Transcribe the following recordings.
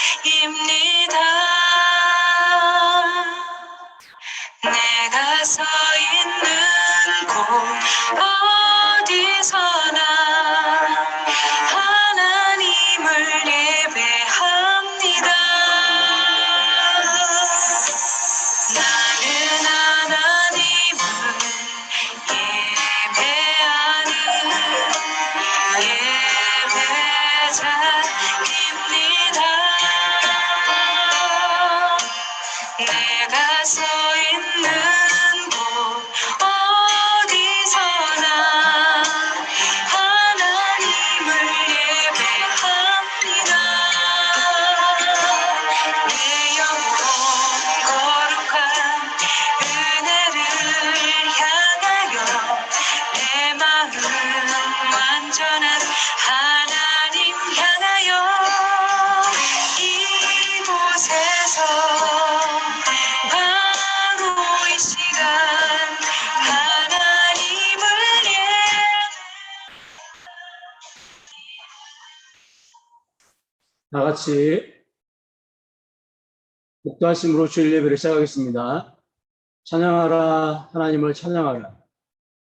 예배자입니다. 내가 서 있는 곳 어디서나 하나님을 예배합니다. 나는 하나님을 예배하는 예배자입니다. 내가 서 있는 곳 어디서나 하나님을 예배합니다. 내 영혼 거룩한 은혜를 향하여 내 마음 완전한 하나님 향하여 이곳에서 바로 이 시간 하나님을 다 같이 목도하심으로 주일 예배를 시작하겠습니다. 찬양하라 하나님을 찬양하라.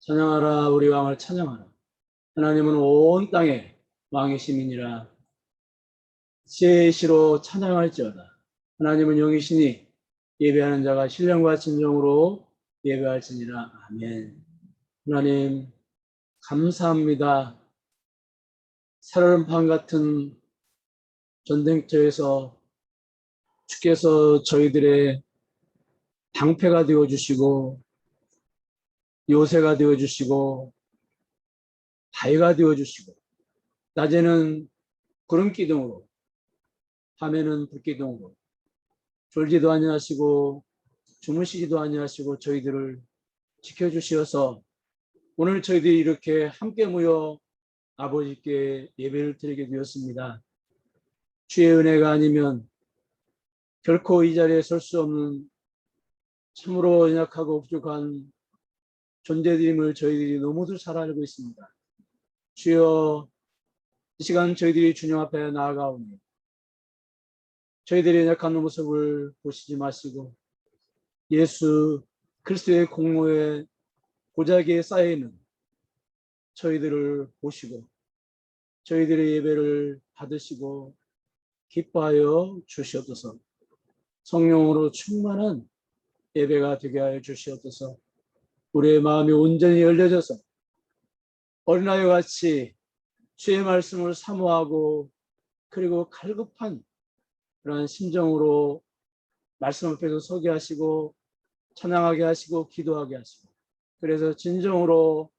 찬양하라 우리 왕을 찬양하라. 하나님은 온 땅에 왕이시민이라. 지혜의 시로 찬양할지어다. 하나님은 영이시니 예배하는 자가 신령과 진정으로 예배할지니라. 아멘. 하나님 감사합니다. 살얼음판 같은 전쟁터에서 주께서 저희들의 방패가 되어주시고 요새가 되어주시고 바위가 되어주시고 낮에는 구름 기둥으로 밤에는 불 기둥으로 졸지도 아니하시고 주무시지도 아니하시고 저희들을 지켜주시어서 오늘 저희들이 이렇게 함께 모여 아버지께 예배를 드리게 되었습니다. 주의 은혜가 아니면 결코 이 자리에 설 수 없는 참으로 연약하고 부족한 존재들임을 저희들이 너무도 잘 알고 있습니다. 주여, 이 시간 저희들이 주님 앞에 나아가오니 저희들의 연약한 모습을 보시지 마시고 예수 그리스도의 공로에 보자기에 쌓여있는 저희들을 보시고 저희들의 예배를 받으시고 기뻐하여 주시옵소서. 성령으로 충만한 예배가 되게 하여 주시옵소서. 우리의 마음이 온전히 열려져서 어린아이와 같이 주의 말씀을 사모하고 그리고 갈급한 그러한 심정으로 말씀 앞에서 서게 하시고 찬양하게 하시고 기도하게 하시고 그래서 진정으로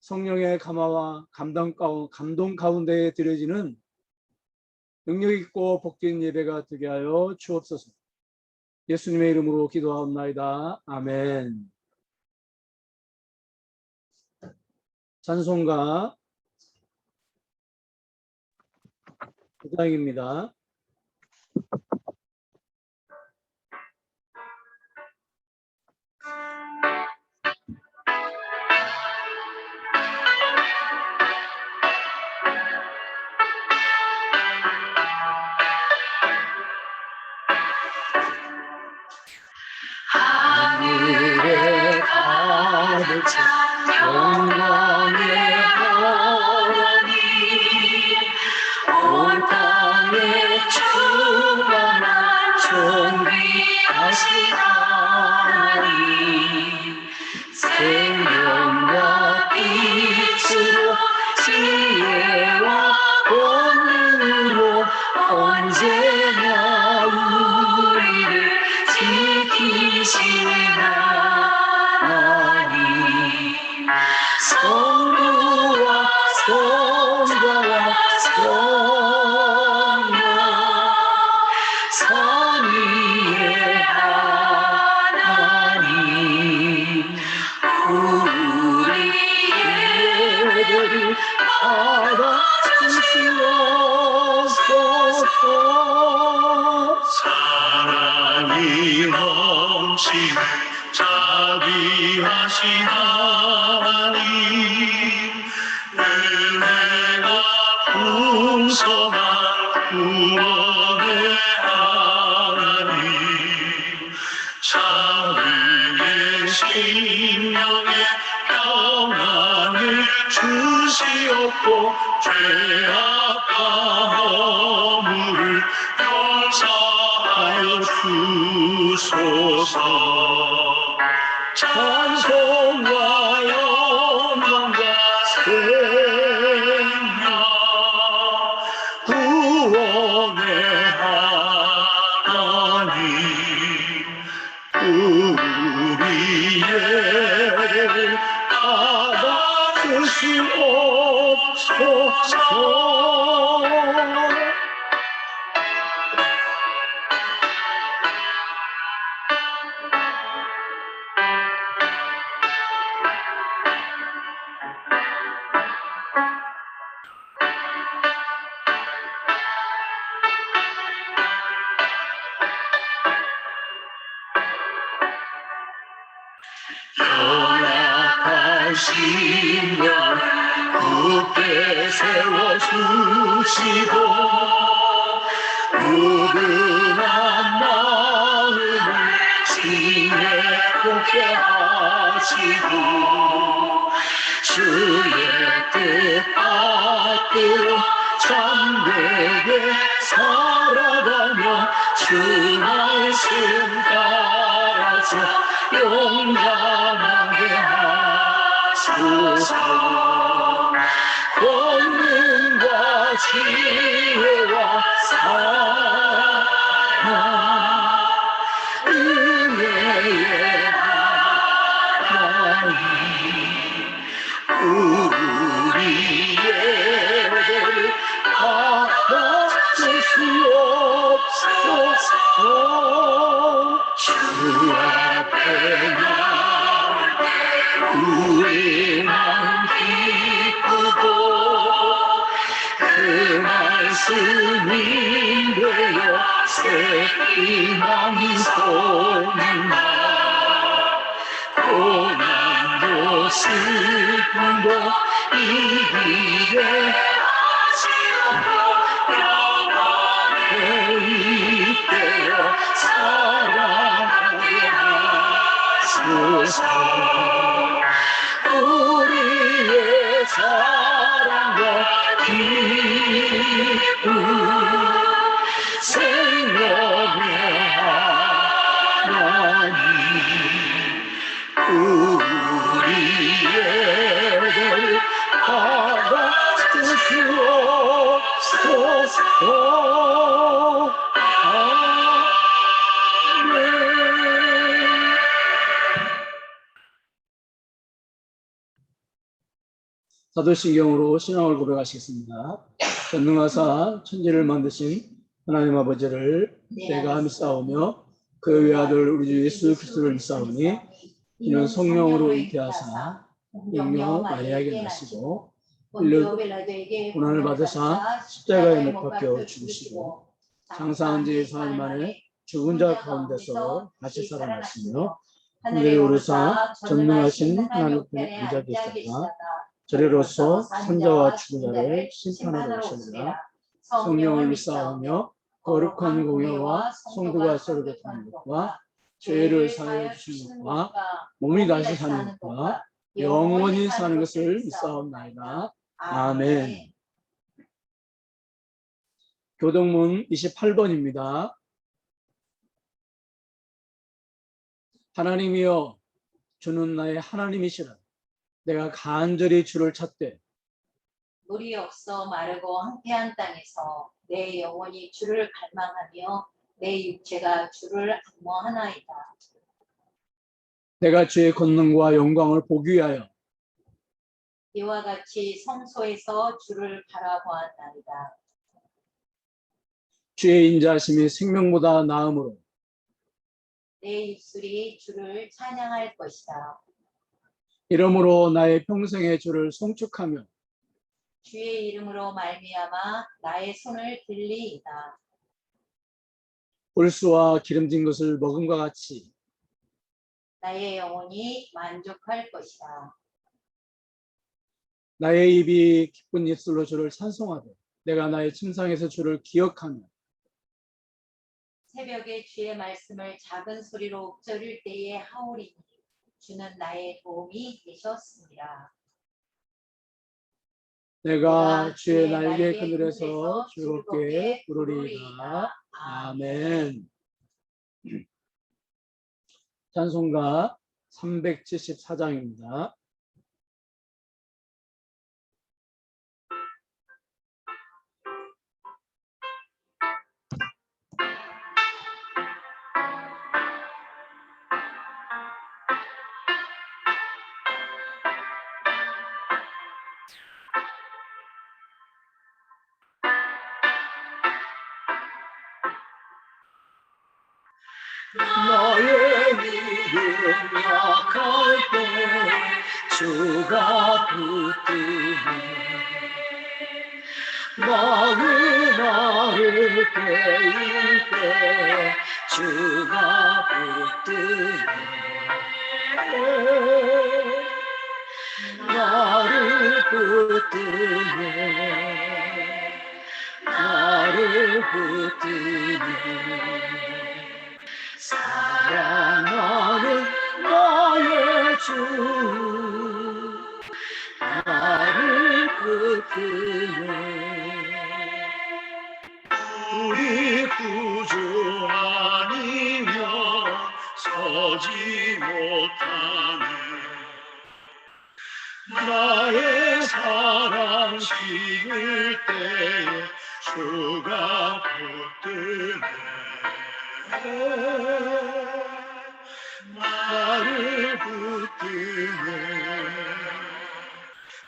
성령의 감화와 감동 가운데에 드려지는 능력 있고 복된 예배가 되게 하여 주옵소서. 예수님의 이름으로 기도하옵나이다. 아멘. 찬송가 9장입니다. 하늘에 가득 찬 영광의 하나님 온 땅에 충만한 존귀하신 하나님 생명과 빛으로 지혜와 본능으로 언제나 우리를 지키시는 하나님 성부와 성자와 성령 삼위의 하나님 우리 예배를 받아주시옵소서. 사랑이 넘치는 자비하신 하나님 은혜가 풍성한 구원의 하나님 자비의 심령에 평안을 주시옵고 죄악과 허물을 용서하여 주소서 찬송과 영광과 생명 구원의 하나님 우리의 받아주시옵소서. 연약한 심령을 굳게 세워주시고 무근한 마음을 지혜롭게 하시고 주의 뜻 받들어 참되게 살아가며 주 말씀 따라서 용감하게 하소서. 권능과 지혜와 사랑 은혜의 하나님 우리의 받아주시옵소서. 주 앞에 우리 마음 기쁘고 그 말씀이 되어 새 희망이 솟는다. 고난도 슬픔도 이기게 하시옵고 영원히 되어 살아가게 하소서. 우리의 사랑과 기쁨 생명의 하나님 우리의 받아주시옵소서. 사도신경으로 신앙을 고백하시겠습니다. 전능하사 천지를 만드신 하나님 아버지를 내가 믿사오며 그 외아들 우리 주 예수 그리스도를 믿사오니 이는 성령으로 잉태하사 영녀 마리아에게 나시고 고난을 받으사 십자가에 못 박혀 죽으시고 장사한 지 4일 만에 죽은 자 가운데서 다시 살아나시며 하늘에 오르사 전능하신 하나님 편에 앉아 계시다가 저리로서 산자와 죽은 자를 심판하러 오시느라 성령을 믿사오며 거룩한 공예와 성도가 서로 교통하는 것과 죄를 사하여 주시는 것과 몸이 다시 사는 것과 영원히 사는 것을 믿사옵나이다. 아멘. 교동문 28번입니다. 하나님이여 주는 나의 하나님이시라. 내가 간절히 주를 찾되 물이 없어 마르고 황폐한 땅에서 내 영혼이 주를 갈망하며 내 육체가 주를 악모하나이다. 내가 주의 권능과 영광을 보기 위하여 이와 같이 성소에서 주를 바라보았나이다. 주의 인자심이 생명보다 나음으로 내 입술이 주를 찬양할 것이다. 이러므로 나의 평생의 주를 송축하며 주의 이름으로 말미암아 나의 손을 들리이다. 울수와 기름진 것을 먹음과 같이 나의 영혼이 만족할 것이다. 나의 입이 기쁜 입술로 주를 찬송하되 내가 나의 침상에서 주를 기억하며 새벽에 주의 말씀을 작은 소리로 읊조릴 때에 하오리니 주는 나의 도움이 되셨습니다. 내가 주의 날개 그늘에서 즐겁게 부르리이다. 아멘. 찬송가 374장입니다. 나의 믿음 약할 때 주가 붙드네 마음 아를 때일 때 주가 붙드네 나를 붙드네 나를 붙드네 사랑하는 나의 주 나를 붙드네 우리 구주 아니면 서지 못하네 나의 사랑 식을 때에 주가 붙드네 나를 붙드네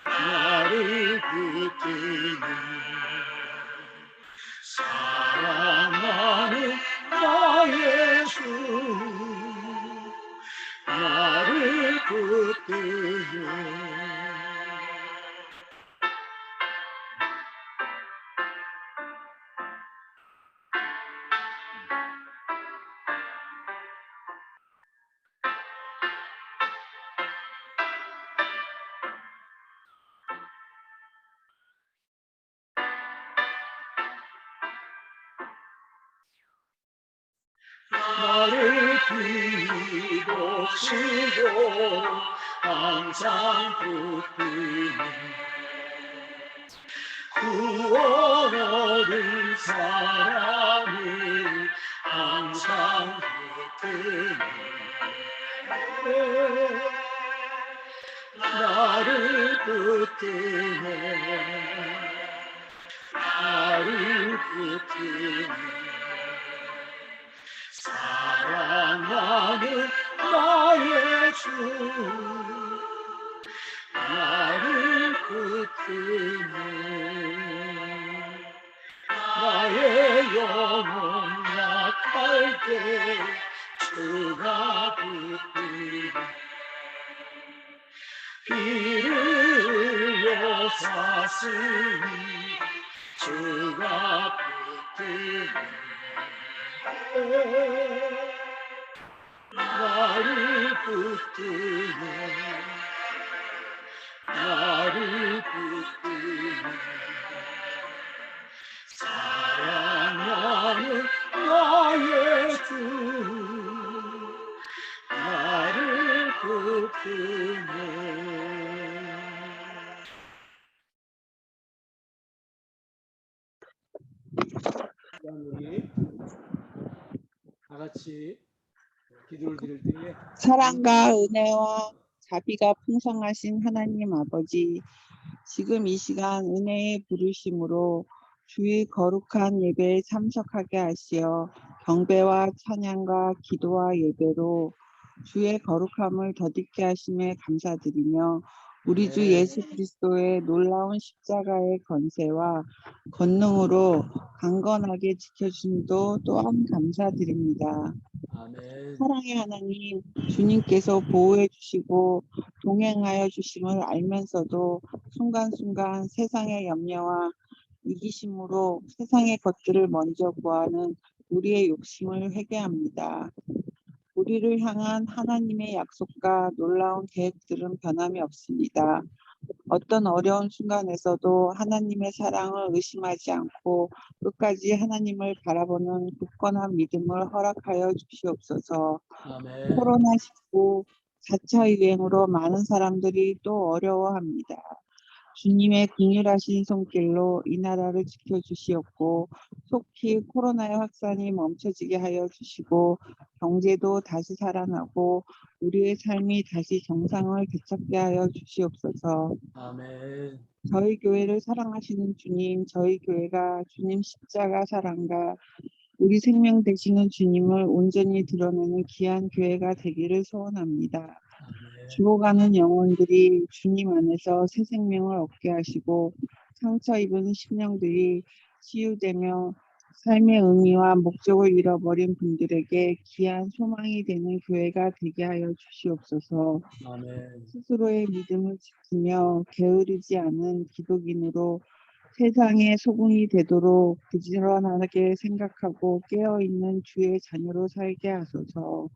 나를 붙드네 사랑하는 나의 주 나를 붙드네 나를 뒤보시고 항상 붙드네 구원 얻은 사람을 항상 붙드네 나를 붙드네 나를 붙드네 사랑하는 나의 주 나를 붙드네 나의 영혼 약할 때 주가 붙드네 피를 흘려 샀으니 주가 붙드네 나를 붙드네 나를 붙드네 사랑하는 나의 주 나를 붙드네 우리 다 같이 기도를 드릴 때에 사랑과 은혜와 자비가 풍성하신 하나님 아버지, 지금 이 시간 은혜의 부르심으로 주의 거룩한 예배에 참석하게 하시어 경배와 찬양과 기도와 예배로 주의 거룩함을 덧입게 하심에 감사드리며 우리 주 예수 그리스도의 놀라운 십자가의 권세와 권능으로 강건하게 지켜주심도 또한 감사드립니다. 아멘. 사랑의 하나님, 주님께서 보호해 주시고 동행하여 주심을 알면서도 순간순간 세상의 염려와 이기심으로 세상의 것들을 먼저 구하는 우리의 욕심을 회개합니다. 우리를 향한 하나님의 약속과 놀라운 계획들은 변함이 없습니다. 어떤 어려운 순간에서도 하나님의 사랑을 의심하지 않고 끝까지 하나님을 바라보는 굳건한 믿음을 허락하여 주시옵소서. 아멘. 코로나19 4차 유행으로 많은 사람들이 또 어려워합니다. 주님의 긍휼하신 손길로 이 나라를 지켜주시옵고 속히 코로나의 확산이 멈춰지게 하여 주시고 경제도 다시 살아나고 우리의 삶이 다시 정상을 되찾게 하여 주시옵소서. 아멘. 저희 교회를 사랑하시는 주님, 저희 교회가 주님 십자가 사랑과 우리 생명 되시는 주님을 온전히 드러내는 귀한 교회가 되기를 소원합니다. 아멘. 죽어가는 영혼들이 주님 안에서 새 생명을 얻게 하시고 상처 입은 심령들이 치유되며 삶의 의미와 목적을 잃어버린 분들에게 귀한 소망이 되는 교회가 되게 하여 주시옵소서. 아멘. 스스로의 믿음을 지키며 게으르지 않은 기독인으로 세상의 소금이 되도록 부지런하게 생각하고 깨어있는 주의 자녀로 살게 하소서.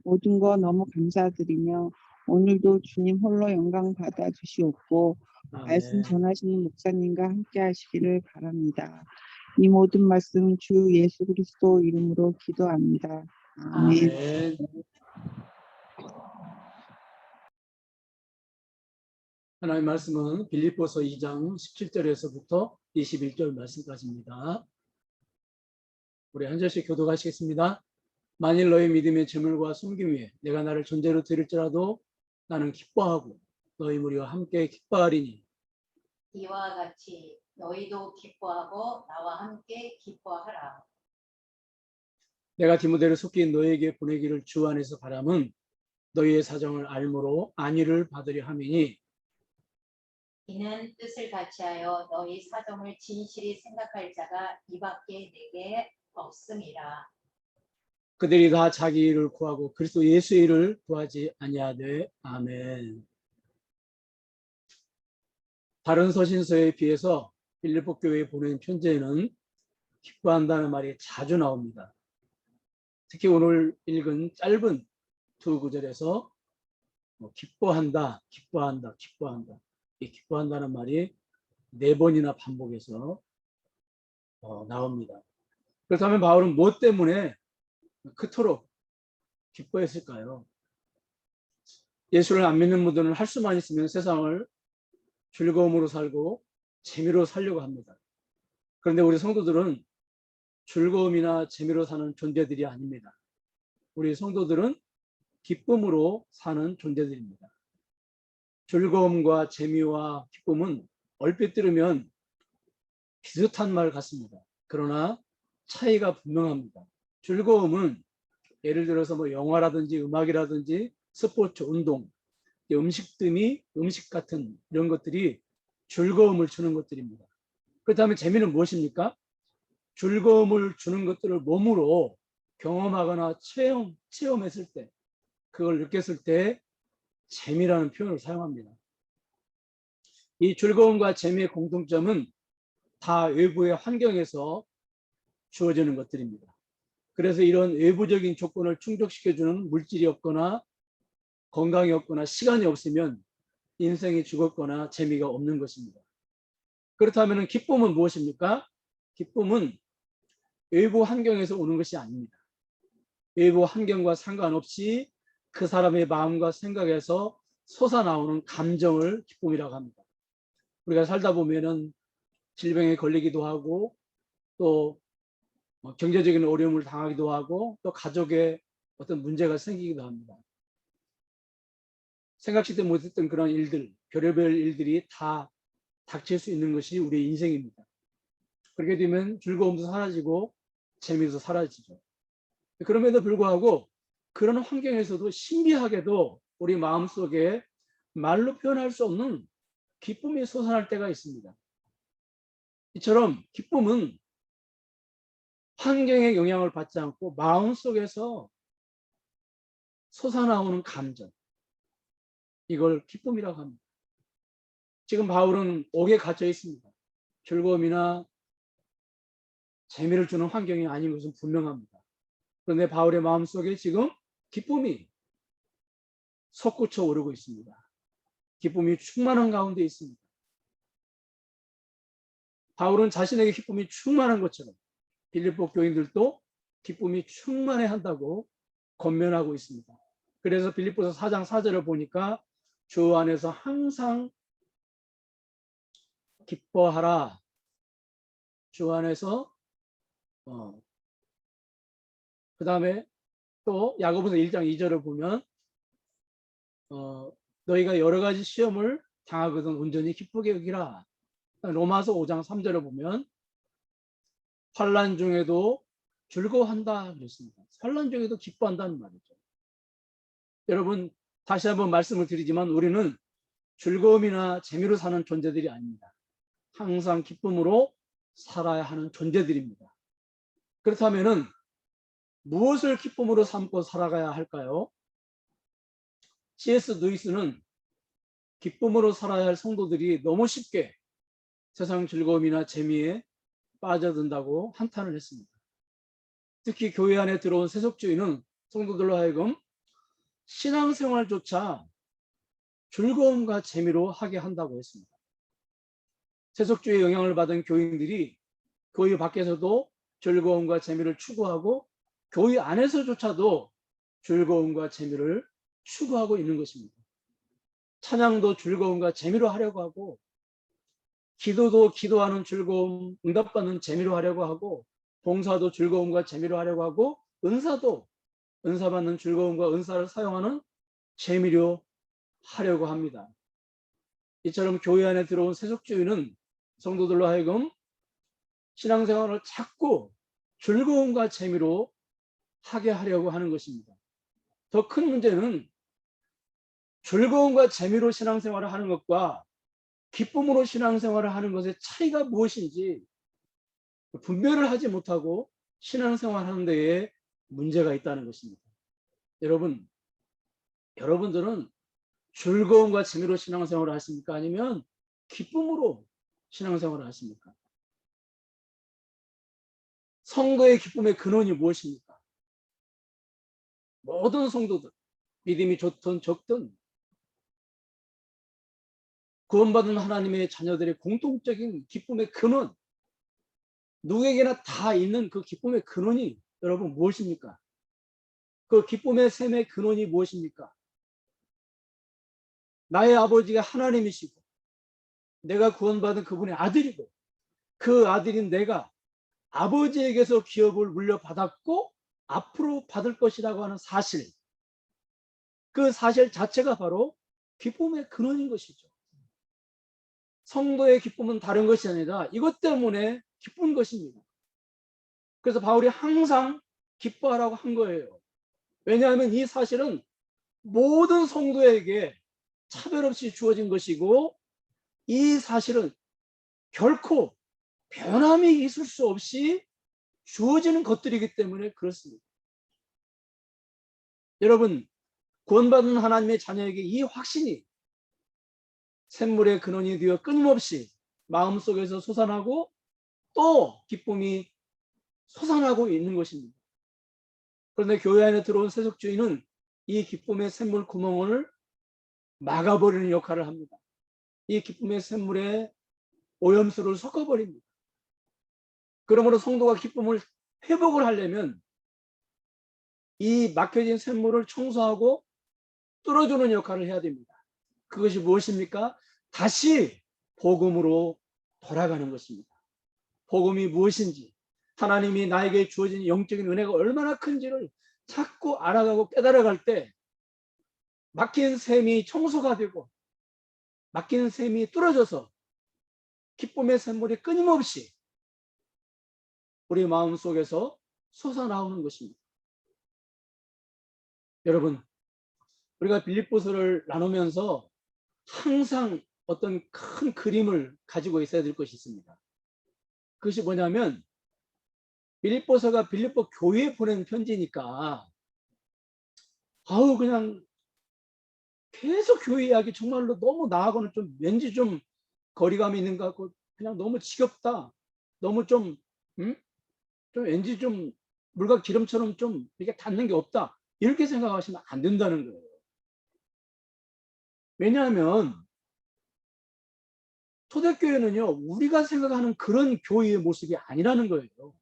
모든 거 너무 감사드리며 오늘도 주님 홀로 영광 받아 주시옵고 말씀 아멘. 전하시는 목사님과 함께 하시기를 바랍니다. 이 모든 말씀 주 예수 그리스도 이름으로 기도합니다. 아멘. 아멘. 하나님의 말씀은 빌립보서 2장 17절에서부터 21절 말씀까지입니다. 우리 한 절씩 교독하시겠습니다. 만일 너희 믿음의 재물과 섬김 위에 내가 나를 존재로 드릴지라도 나는 기뻐하고 너희 무리와 함께 기뻐하리니 이와 같이 너희도 기뻐하고 나와 함께 기뻐하라. 내가 디모데를 속히 너희에게 보내기를 주 안에서 바람은 너희의 사정을 알므로 안위를 받으려 함이니 이는 뜻을 같이하여 너희 사정을 진실히 생각할 자가 이밖에 내게 없음이라. 그들이 다 자기 일을 구하고 그리스도 예수의 일을 구하지 아니하되. 아멘. 다른 서신서에 비해서 빌립보 교회에 보낸 편지에는 기뻐한다는 말이 자주 나옵니다. 특히 오늘 읽은 짧은 두 구절에서 기뻐한다, 기뻐한다, 기뻐한다. 이 기뻐한다는 말이 4번이나 반복해서 나옵니다. 그렇다면 바울은 무엇 때문에 그토록 기뻐했을까요? 예수를 안 믿는 분들은 할 수만 있으면 세상을 즐거움으로 살고 재미로 살려고 합니다. 그런데 우리 성도들은 즐거움이나 재미로 사는 존재들이 아닙니다. 우리 성도들은 기쁨으로 사는 존재들입니다. 즐거움과 재미와 기쁨은 얼핏 들으면 비슷한 말 같습니다. 그러나 차이가 분명합니다. 즐거움은 예를 들어서 영화라든지 음악이라든지 스포츠, 운동, 음식 등이 음식 같은 이런 것들이 즐거움을 주는 것들입니다. 그렇다면 재미는 무엇입니까? 즐거움을 주는 것들을 몸으로 경험하거나 체험했을 때, 그걸 느꼈을 때 재미라는 표현을 사용합니다. 이 즐거움과 재미의 공통점은 다 외부의 환경에서 주어지는 것들입니다. 그래서 이런 외부적인 조건을 충족시켜주는 물질이 없거나 건강이 없거나 시간이 없으면 인생이 죽었거나 재미가 없는 것입니다. 그렇다면 기쁨은 무엇입니까? 기쁨은 외부 환경에서 오는 것이 아닙니다. 외부 환경과 상관없이 그 사람의 마음과 생각에서 솟아나오는 감정을 기쁨이라고 합니다. 우리가 살다 보면은 질병에 걸리기도 하고 또 경제적인 어려움을 당하기도 하고 또 가족에 어떤 문제가 생기기도 합니다. 생각지도 못했던 그런 일들, 별의별 일들이 다 닥칠 수 있는 것이 우리의 인생입니다. 그렇게 되면 즐거움도 사라지고 재미도 사라지죠. 그럼에도 불구하고 그런 환경에서도 신기하게도 우리 마음속에 말로 표현할 수 없는 기쁨이 솟아날 때가 있습니다. 이처럼 기쁨은 환경의 영향을 받지 않고 마음속에서 솟아나오는 감정, 이걸 기쁨이라고 합니다. 지금 바울은 옥에 갇혀 있습니다. 즐거움이나 재미를 주는 환경이 아닌 것은 분명합니다. 그런데 바울의 마음속에 지금 기쁨이 솟구쳐 오르고 있습니다. 기쁨이 충만한 가운데 있습니다. 바울은 자신에게 기쁨이 충만한 것처럼 빌립보 교인들도 기쁨이 충만해 한다고 권면하고 있습니다. 그래서 빌립보서 4장 4절을 보니까 주 안에서 항상 기뻐하라. 주 안에서 그 다음에 또 야고보서 1장 2절을 보면 너희가 여러 가지 시험을 당하거든 온전히 기쁘게 여기라. 로마서 5장 3절을 보면 환난 중에도 즐거워한다 그랬습니다. 환난 중에도 기뻐한다는 말이죠. 여러분 다시 한번 말씀을 드리지만 우리는 즐거움이나 재미로 사는 존재들이 아닙니다. 항상 기쁨으로 살아야 하는 존재들입니다. 그렇다면은 무엇을 기쁨으로 삼고 살아가야 할까요? C.S. 루이스는 기쁨으로 살아야 할 성도들이 너무 쉽게 세상 즐거움이나 재미에 빠져든다고 한탄을 했습니다. 특히 교회 안에 들어온 세속주의는 성도들로 하여금 신앙생활조차 즐거움과 재미로 하게 한다고 했습니다. 세속주의의 영향을 받은 교인들이 교회 밖에서도 즐거움과 재미를 추구하고 교회 안에서조차도 즐거움과 재미를 추구하고 있는 것입니다. 찬양도 즐거움과 재미로 하려고 하고 기도도 기도하는 즐거움, 응답받는 재미로 하려고 하고 봉사도 즐거움과 재미로 하려고 하고 은사도 은사받는 즐거움과 은사를 사용하는 재미로 하려고 합니다. 이처럼 교회 안에 들어온 세속주의는 성도들로 하여금 신앙생활을 자꾸 즐거움과 재미로 하게 하려고 하는 것입니다. 더 큰 문제는 즐거움과 재미로 신앙생활을 하는 것과 기쁨으로 신앙생활을 하는 것의 차이가 무엇인지 분별을 하지 못하고 신앙생활하는 데에 문제가 있다는 것입니다. 여러분들은 즐거움과 재미로 신앙생활을 하십니까? 아니면 기쁨으로 신앙생활을 하십니까? 성도의 기쁨의 근원이 무엇입니까? 모든 성도들, 믿음이 좋든 적든 구원받은 하나님의 자녀들의 공통적인 기쁨의 근원, 누구에게나 다 있는 그 기쁨의 근원이 여러분 무엇입니까? 그 기쁨의 샘의 근원이 무엇입니까? 나의 아버지가 하나님이시고 내가 구원받은 그분의 아들이고 그 아들인 내가 아버지에게서 기업을 물려받았고 앞으로 받을 것이라고 하는 사실, 그 사실 자체가 바로 기쁨의 근원인 것이죠. 성도의 기쁨은 다른 것이 아니라 이것 때문에 기쁜 것입니다. 그래서 바울이 항상 기뻐하라고 한 거예요. 왜냐하면 이 사실은 모든 성도에게 차별 없이 주어진 것이고 이 사실은 결코 변함이 있을 수 없이 주어지는 것들이기 때문에 그렇습니다. 여러분, 구원받은 하나님의 자녀에게 이 확신이 샘물의 근원이 되어 끊임없이 마음속에서 솟아나고 또 기쁨이 솟아나고 있는 것입니다. 그런데 교회 안에 들어온 세속주의는 이 기쁨의 샘물 구멍을 막아버리는 역할을 합니다. 이 기쁨의 샘물에 오염수를 섞어버립니다. 그러므로 성도가 기쁨을 회복을 하려면 이 막혀진 샘물을 청소하고 뚫어주는 역할을 해야 됩니다. 그것이 무엇입니까? 다시 복음으로 돌아가는 것입니다. 복음이 무엇인지, 하나님이 나에게 주어진 영적인 은혜가 얼마나 큰지를 자꾸 알아가고 깨달아갈 때 막힌 샘이 청소가 되고 막힌 샘이 뚫어져서 기쁨의 샘물이 끊임없이 우리 마음속에서 솟아나오는 것입니다. 여러분, 우리가 빌립보서를 나누면서 항상 어떤 큰 그림을 가지고 있어야 될 것이 있습니다. 그것이 뭐냐면 빌립보서가 빌립보 교회에 보낸 편지니까 그냥 계속 교회 이야기 정말로 너무 나하고는 좀 왠지 좀 거리감이 있는 것 같고 그냥 너무 지겹다. 너무 좀 왠지 좀 물과 기름처럼 좀 이렇게 닿는 게 없다. 이렇게 생각하시면 안 된다는 거예요. 왜냐하면 초대교회는요, 우리가 생각하는 그런 교회의 모습이 아니라는 거예요.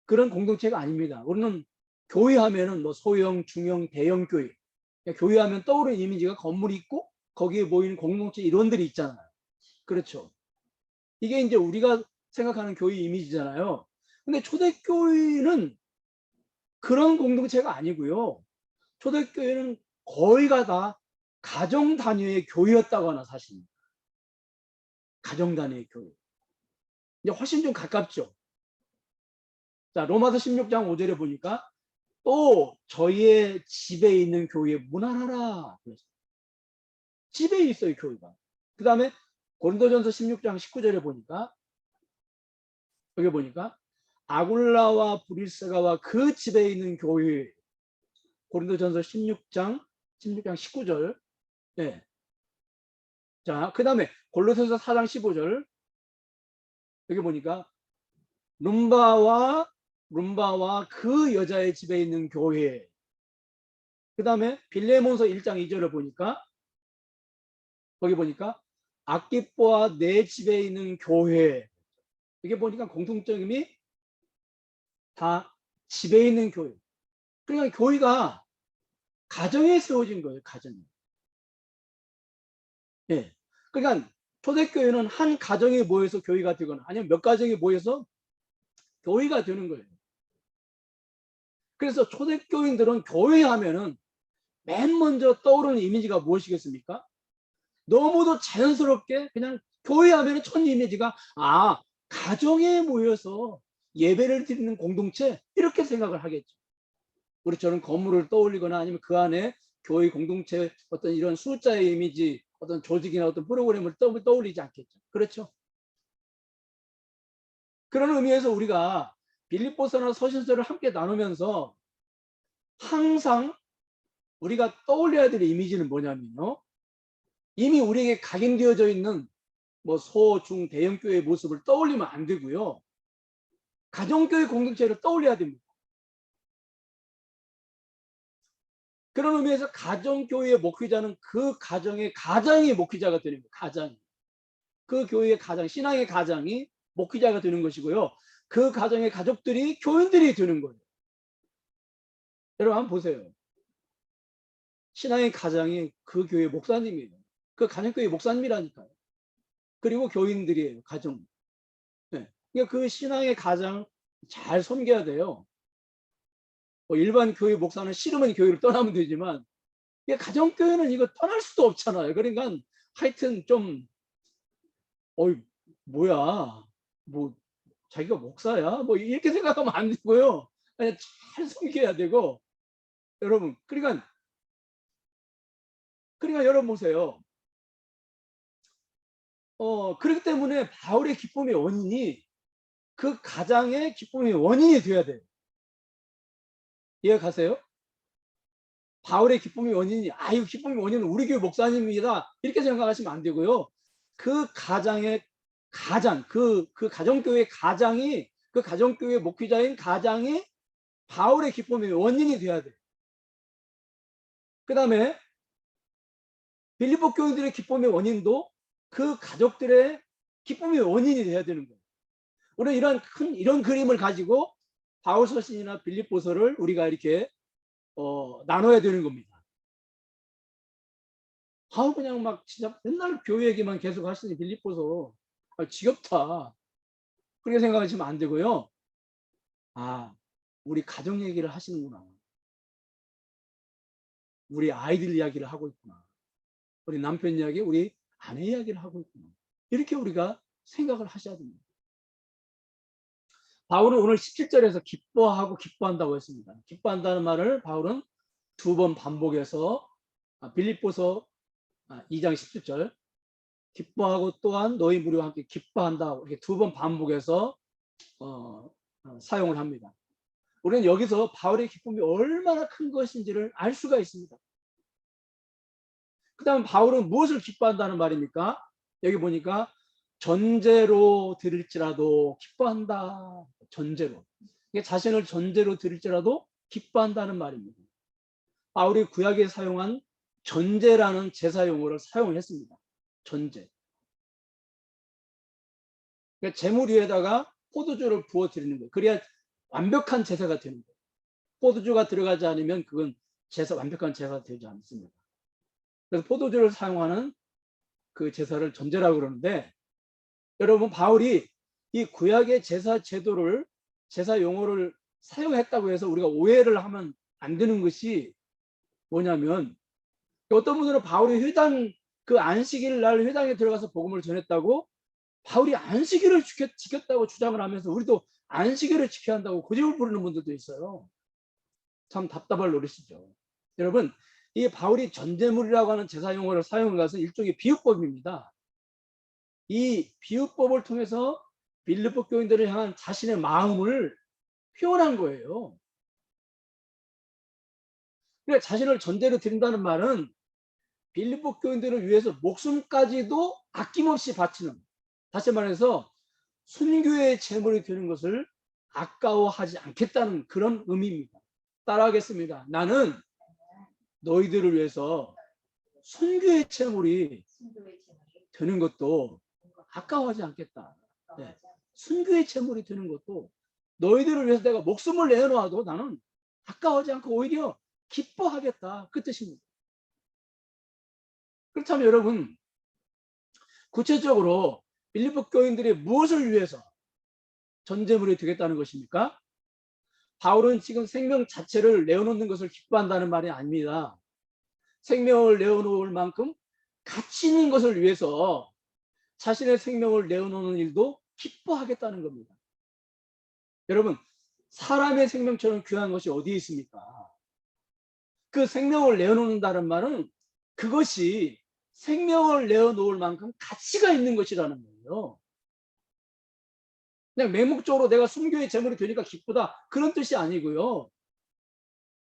그런 공동체가 아닙니다. 우리는 교회 하면은 뭐 소형, 중형, 대형 교회. 교회 하면 떠오르는 이미지가 건물이 있고 거기에 모이는 공동체 이론들이 있잖아요. 그렇죠. 이게 이제 우리가 생각하는 교회 이미지잖아요. 근데 초대교회는 그런 공동체가 아니고요. 초대교회는 거의가 다 가정 단위의 교회였다거나 사실. 가정 단위의 교회. 이제 훨씬 좀 가깝죠. 자, 로마서 16장 5절에 보니까 또 저희의 집에 있는 교회에 문안하라. 집에 있어요, 교회가. 그 다음에 고린도전서 16장 19절에 보니까 여기 보니까 아굴라와 브리스가와 그 집에 있는 교회. 고린도전서 16장 19절. 네. 자, 그 다음에 골로새서 4장 15절. 여기 보니까 룸바와 그 여자의 집에 있는 교회. 그 다음에 빌레몬서 1장 2절을 보니까 거기 보니까 아키뽀와 내 집에 있는 교회. 이게 보니까 공통점이 다 집에 있는 교회. 그러니까 교회가 가정에 세워진 거예요. 가정에. 예. 그러니까 초대교회는 한 가정에 모여서 교회가 되거나 아니면 몇 가정이 모여서 교회가 되는 거예요. 그래서 초대교인들은 교회 하면은 맨 먼저 떠오르는 이미지가 무엇이겠습니까? 너무도 자연스럽게 그냥 교회 하면은 첫 이미지가 가정에 모여서 예배를 드리는 공동체 이렇게 생각을 하겠죠. 우리처럼 건물을 떠올리거나 아니면 그 안에 교회 공동체 어떤 이런 숫자의 이미지 어떤 조직이나 어떤 프로그램을 떠올리지 않겠죠. 그렇죠? 그런 의미에서 우리가 빌립보서나 서신서를 함께 나누면서 항상 우리가 떠올려야 될 이미지는 뭐냐면요. 이미 우리에게 각인되어져 있는 뭐 소, 중, 대형 교회의 모습을 떠올리면 안 되고요. 가정교회 공동체를 떠올려야 됩니다. 그런 의미에서 가정교회의 목회자는 그 가정의 가장이 목회자가 되는 거예요. 가장. 그 교회의 가장, 신앙의 가장이 목회자가 되는 것이고요. 그 가정의 가족들이 교인들이 되는 거예요. 여러분 한번 보세요. 신앙의 가장이 그 교회 목사님이에요. 그 가정교회 목사님이라니까요. 그리고 교인들이에요. 가정. 네. 그러니까 그 신앙의 가장 잘 섬겨야 돼요. 뭐 일반 교회 목사는 싫으면 교회를 떠나면 되지만 가정교회는 이거 떠날 수도 없잖아요. 그러니까 하여튼 좀 뭐야 뭐 자기가 목사야 뭐 이렇게 생각하면 안 되고요. 그냥 잘 섬겨야 되고 여러분 그러니까 여러분 보세요. 그렇기 때문에 바울의 기쁨의 원인이 그 가장의 기쁨의 원인이 돼야 돼요. 이해가세요? 바울의 기쁨의 원인이 이 기쁨의 원인은 우리 교회 목사님이다 이렇게 생각하시면 안 되고요. 그 가장의 가장 그 가정교회 가장이 그 가정교회 목회자인 가장이 바울의 기쁨의 원인이 돼야 돼요. 그 다음에 빌립보 교인들의 기쁨의 원인도 그 가족들의 기쁨의 원인이 돼야 되는 거예요. 우리는 이런 그림을 가지고 바울 서신이나 빌립보서를 우리가 이렇게 나눠야 되는 겁니다. 그냥 막 진짜 맨날 교회 얘기만 계속 하시니 빌립보서 지겹다. 그렇게 생각하시면 안 되고요. 우리 가정 얘기를 하시는구나. 우리 아이들 이야기를 하고 있구나. 우리 남편 이야기, 우리 아내 이야기를 하고 있구나. 이렇게 우리가 생각을 하셔야 됩니다. 바울은 오늘 17절에서 기뻐하고 기뻐한다고 했습니다. 기뻐한다는 말을 바울은 두 번 반복해서 빌립보서 2장 17절 기뻐하고 또한 너희 무리와 함께 기뻐한다 이렇게 두 번 반복해서 사용을 합니다. 우리는 여기서 바울의 기쁨이 얼마나 큰 것인지를 알 수가 있습니다. 그 다음 바울은 무엇을 기뻐한다는 말입니까? 여기 보니까 전제로 드릴지라도 기뻐한다. 전제로. 자신을 전제로 드릴지라도 기뻐한다는 말입니다. 바울이 구약에 사용한 전제라는 제사 용어를 사용을 했습니다. 전제. 그러니까 제물 위에다가 포도주를 부어 드리는 거예요. 그래야 완벽한 제사가 되는 거예요. 포도주가 들어가지 않으면 그건 완벽한 제사가 되지 않습니다. 그래서 포도주를 사용하는 그 제사를 전제라고 그러는데, 여러분, 바울이 이 구약의 제사 제도를, 제사 용어를 사용했다고 해서 우리가 오해를 하면 안 되는 것이 뭐냐면, 어떤 분들은 바울이 회당, 그 안식일 날 회당에 들어가서 복음을 전했다고 바울이 안식일을 지켰다고 주장을 하면서 우리도 안식일을 지켜야 한다고 고집을 부르는 분들도 있어요. 참 답답할 노릇이죠. 여러분, 이 바울이 전제물이라고 하는 제사 용어를 사용한 것은 일종의 비유법입니다. 이 비유법을 통해서 빌립보 교인들을 향한 자신의 마음을 표현한 거예요. 그러니까 자신을 전제로 드린다는 말은 빌립보 교인들을 위해서 목숨까지도 아낌없이 바치는, 다시 말해서 순교의 제물이 되는 것을 아까워하지 않겠다는 그런 의미입니다. 따라하겠습니다. 나는 너희들을 위해서 순교의 제물이 되는 것도 아까워하지 않겠다. 네. 순교의 제물이 되는 것도 너희들을 위해서 내가 목숨을 내놓아도 나는 아까워하지 않고 오히려 기뻐하겠다. 그 뜻입니다. 그렇다면 여러분, 구체적으로 빌립보 교인들이 무엇을 위해서 전제물이 되겠다는 것입니까? 바울은 지금 생명 자체를 내어놓는 것을 기뻐한다는 말이 아닙니다. 생명을 내어놓을 만큼 가치 있는 것을 위해서 자신의 생명을 내어놓는 일도 기뻐하겠다는 겁니다. 여러분, 사람의 생명처럼 귀한 것이 어디에 있습니까? 그 생명을 내어놓는다는 말은 그것이 생명을 내어놓을 만큼 가치가 있는 것이라는 거예요. 그냥 맹목적으로 내가 순교의 제물이 되니까 기쁘다, 그런 뜻이 아니고요.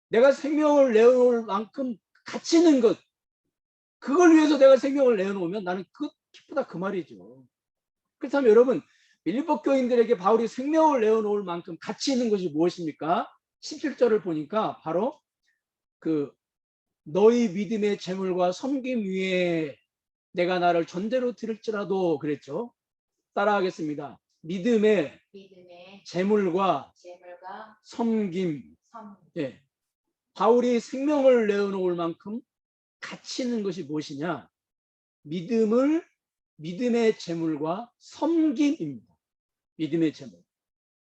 내가 생명을 내어놓을 만큼 가치 있는 것, 그걸 위해서 내가 생명을 내어놓으면 나는 기쁘다, 그 말이죠. 그렇다면 여러분, 빌립보 교인들에게 바울이 생명을 내어놓을 만큼 가치 있는 것이 무엇입니까? 17절을 보니까 바로 그 너희 믿음의 제물과 섬김 위에 내가 나를 전제로 드릴지라도 그랬죠. 따라하겠습니다. 믿음의 제물과 섬김. 예. 바울이 생명을 내어놓을 만큼 가치 있는 것이 무엇이냐? 믿음의 제물과 섬김입니다. 믿음의 제물.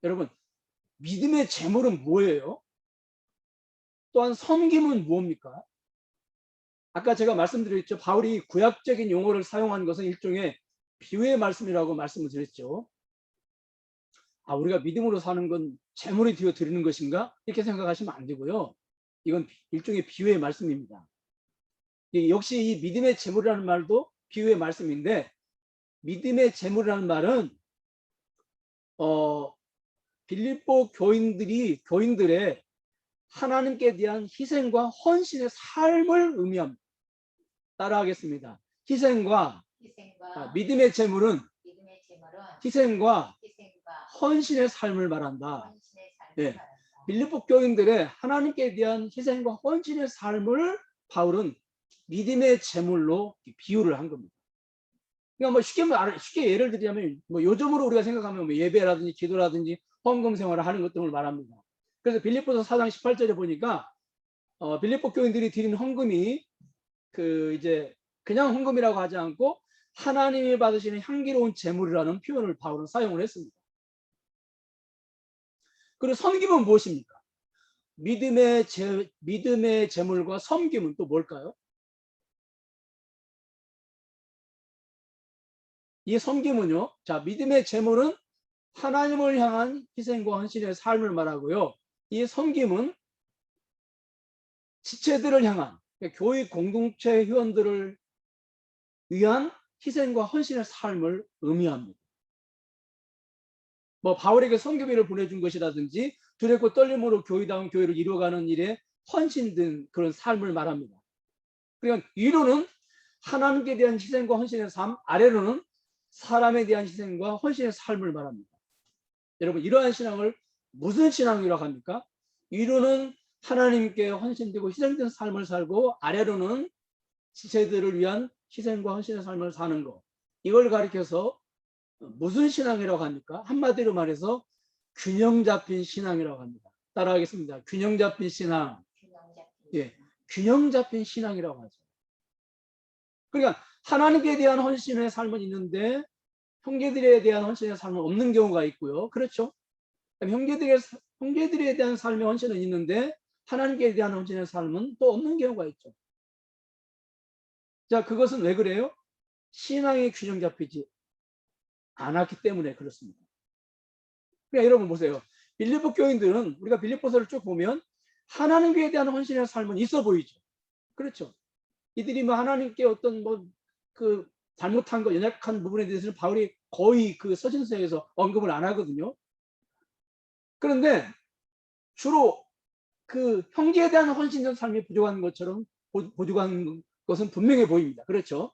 여러분, 믿음의 제물은 뭐예요? 또한 섬김은 무엇입니까? 아까 제가 말씀드렸죠. 바울이 구약적인 용어를 사용한 것은 일종의 비유의 말씀이라고 말씀을 드렸죠. 우리가 믿음으로 사는 건 제물이 되어 드리는 것인가? 이렇게 생각하시면 안 되고요. 이건 일종의 비유의 말씀입니다. 역시 이 믿음의 제물이라는 말도 비유의 말씀인데, 믿음의 제물이라는 말은 빌립보 교인들의 하나님께 대한 희생과 헌신의 삶을 의미합니다. 따라하겠습니다. 희생과 믿음의 제물은 희생과 헌신의 삶을 말한다. 네. 빌립보 교인들의 하나님께 대한 희생과 헌신의 삶을 바울은 믿음의 제물로 비유를 한 겁니다. 그러니까 쉽게 예를 들자면 요즘으로 우리가 생각하면 예배라든지 기도라든지 헌금 생활을 하는 것 등을 말합니다. 그래서 빌립보서 4장 18절에 보니까 빌립보 교인들이 드린 헌금이 이제 그냥 헌금이라고 하지 않고 하나님이 받으시는 향기로운 제물이라는 표현을 바울은 사용을 했습니다. 그리고 섬김은 무엇입니까? 믿음의 제물과 섬김은 또 뭘까요? 이 섬김은요, 자, 믿음의 제물은 하나님을 향한 희생과 헌신의 삶을 말하고요. 이 섬김은 지체들을 향한, 교회 공동체 회원들을 위한 희생과 헌신의 삶을 의미합니다. 바울에게 성교비를 보내준 것이라든지 두렵고 떨림으로 교회다운 교회를 이루어가는 일에 헌신된 그런 삶을 말합니다. 그러니까 위로는 하나님께 대한 희생과 헌신의 삶, 아래로는 사람에 대한 희생과 헌신의 삶을 말합니다. 여러분, 이러한 신앙을 무슨 신앙이라고 합니까? 위로는 하나님께 헌신되고 희생된 삶을 살고, 아래로는 지체들을 위한 희생과 헌신의 삶을 사는 것, 이걸 가리켜서 무슨 신앙이라고 합니까? 한마디로 말해서 균형 잡힌 신앙이라고 합니다. 따라하겠습니다. 균형 잡힌 신앙. 예, 균형 잡힌 신앙이라고 하죠. 그러니까 하나님께 대한 헌신의 삶은 있는데 형제들에 대한 헌신의 삶은 없는 경우가 있고요. 그렇죠? 형제들에 대한 삶의 헌신은 있는데 하나님께 대한 헌신의 삶은 또 없는 경우가 있죠. 자, 그것은 왜 그래요? 신앙이 균형 잡히지 않았기 때문에 그렇습니다. 그러니까 여러분 보세요. 빌립보 교인들은 우리가 빌립보서를 쭉 보면 하나님께 대한 헌신의 삶은 있어 보이죠. 그렇죠? 이들이 뭐 하나님께 어떤 뭐 그 잘못한 거 연약한 부분에 대해서는 바울이 거의 그 서신서에서 언급을 안 하거든요. 그런데 주로 그 형제에 대한 헌신적 삶이 부족한 것처럼 부족한 것은 분명해 보입니다. 그렇죠?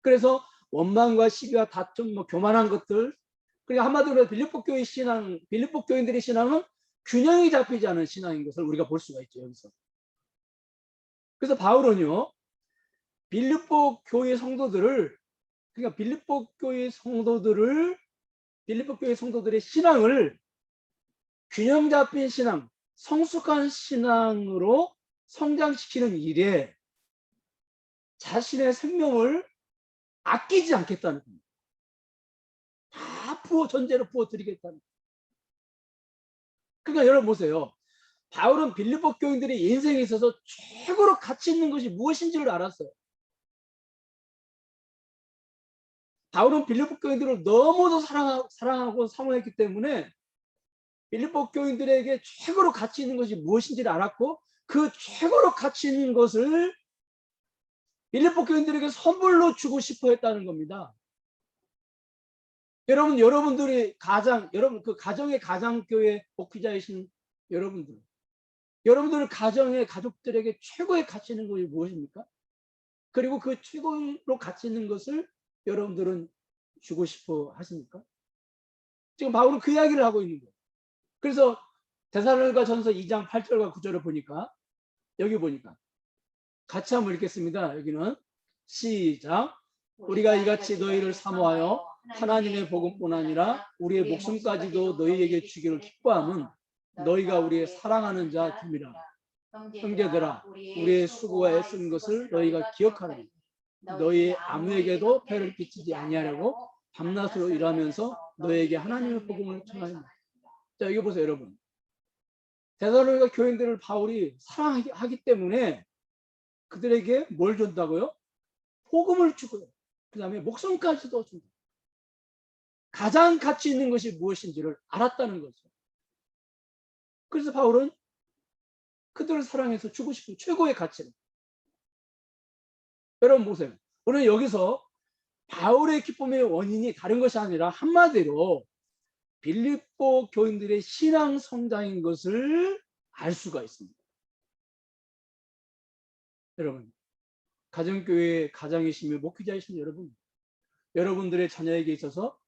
그래서 원망과 시기와 다툼, 뭐 교만한 것들, 그러니까 한마디로 빌립보 교회 신앙, 빌립보 교인들의 신앙은 균형이 잡히지 않은 신앙인 것을 우리가 볼 수가 있죠. 여기서. 그래서 바울은요, 빌립보 교회 성도들을, 그러니까 빌립보 교회 성도들의 신앙을 균형 잡힌 신앙, 성숙한 신앙으로 성장시키는 일에 자신의 생명을 아끼지 않겠다는 겁니다. 다 전제로 부어드리겠다는 겁니다. 그러니까 여러분 보세요. 바울은 빌립보 교인들의 인생에 있어서 최고로 가치 있는 것이 무엇인지를 알았어요. 바울은 빌립보 교인들을 너무도 사랑하고 사모했기 때문에 빌립보 교인들에게 최고로 가치 있는 것이 무엇인지를 알았고 그 최고로 가치 있는 것을 빌립보 교인들에게 선물로 주고 싶어 했다는 겁니다. 여러분들이 그 가정의 가장교회 목회자이신 여러분들 가정의 가족들에게 최고의 가치 있는 것이 무엇입니까? 그리고 그 최고로 가치 있는 것을 여러분들은 주고 싶어 하십니까? 지금 바울은 그 이야기를 하고 있는 거예요. 그래서 데살로니가전서 2장 8절과 9절을 보니까 여기 보니까 같이 한번 읽겠습니다. 여기는 시작. 우리가 이같이 너희를 사모하여 하나님의 복음뿐 아니라 우리의 목숨까지도 너희에게 주기를 기뻐함은 너희가 우리의 사랑하는 자 됨이라. 형제들아, 우리의 수고와 애쓴 것을 너희가 기억하라. 너희 아무에게도 폐를 끼치지 아니하려고 밤낮으로 일하면서 너희에게 하나님의 복음을 전하리라. 자, 여기 보세요, 여러분. 데살로니가 교인들을 바울이 사랑하기 때문에 그들에게 뭘 준다고요? 복음을 주고요. 그 다음에 목숨까지도 준다. 가장 가치 있는 것이 무엇인지를 알았다는 거죠. 그래서 바울은 그들을 사랑해서 주고 싶은 최고의 가치를. 여러분 보세요. 오늘 여기서 바울의 기쁨의 원인이 다른 것이 아니라 한마디로 빌립보 교인들의 신앙 성장인 것을 알 수가 있습니다. 여러분, 가정교회 가장이시며 목회자이신 여러분들의 자녀에게 있어서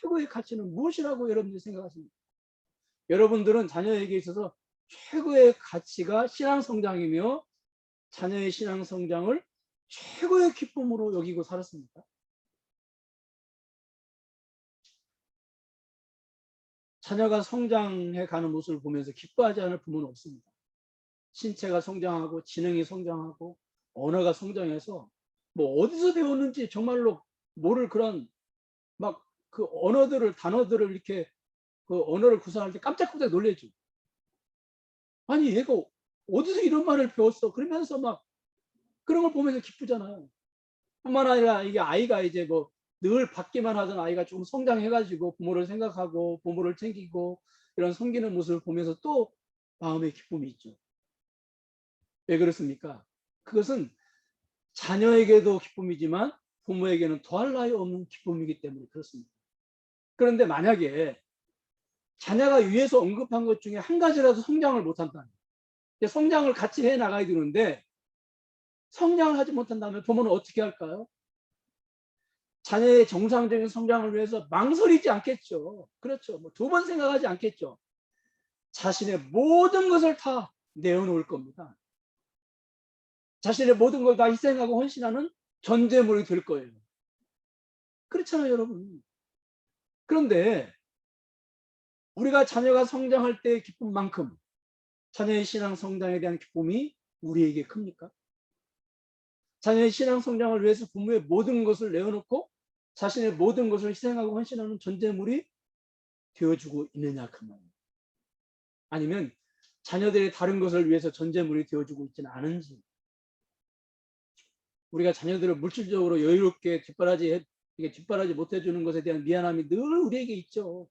최고의 가치는 무엇이라고 여러분들이 생각하십니까? 여러분들은 자녀에게 있어서 최고의 가치가 신앙 성장이며 자녀의 신앙 성장을 최고의 기쁨으로 여기고 살았습니까? 자녀가 성장해 가는 모습을 보면서 기뻐하지 않을 부모는 없습니다. 신체가 성장하고 지능이 성장하고 언어가 성장해서 뭐 어디서 배웠는지 정말로 모를 그런 막 그 단어들을 이렇게 그 언어를 구사할 때 깜짝깜짝 놀래죠. 아니 얘가 어디서 이런 말을 배웠어? 그러면서 막 그런 걸 보면서 기쁘잖아요. 뿐만 아니라 이게 아이가 이제 뭐 늘 받기만 하던 아이가 좀 성장해가지고 부모를 생각하고 부모를 챙기고 이런 섬기는 모습을 보면서 또 마음의 기쁨이 있죠. 왜 그렇습니까? 그것은 자녀에게도 기쁨이지만 부모에게는 더할 나위 없는 기쁨이기 때문에 그렇습니다. 그런데 만약에 자녀가 위에서 언급한 것 중에 한 가지라도 성장을 못한다면, 성장을 같이 해 나가야 되는데 성장을 하지 못한다면 부모는 어떻게 할까요? 자녀의 정상적인 성장을 위해서 망설이지 않겠죠. 그렇죠. 뭐 두 번 생각하지 않겠죠. 자신의 모든 것을 다 내어놓을 겁니다. 자신의 모든 걸 다 희생하고 헌신하는 전제물이 될 거예요. 그렇잖아요, 여러분. 그런데 우리가 자녀가 성장할 때의 기쁨만큼 자녀의 신앙 성장에 대한 기쁨이 우리에게 큽니까? 자녀의 신앙 성장을 위해서 부모의 모든 것을 내어놓고 자신의 모든 것을 희생하고 헌신하는 존재물이 되어주고 있느냐 그 말이에요. 아니면 자녀들의 다른 것을 위해서 존재물이 되어주고 있지는 않은지. 우리가 자녀들을 물질적으로 여유롭게 뒷바라지 못해주는 것에 대한 미안함이 늘 우리에게 있죠.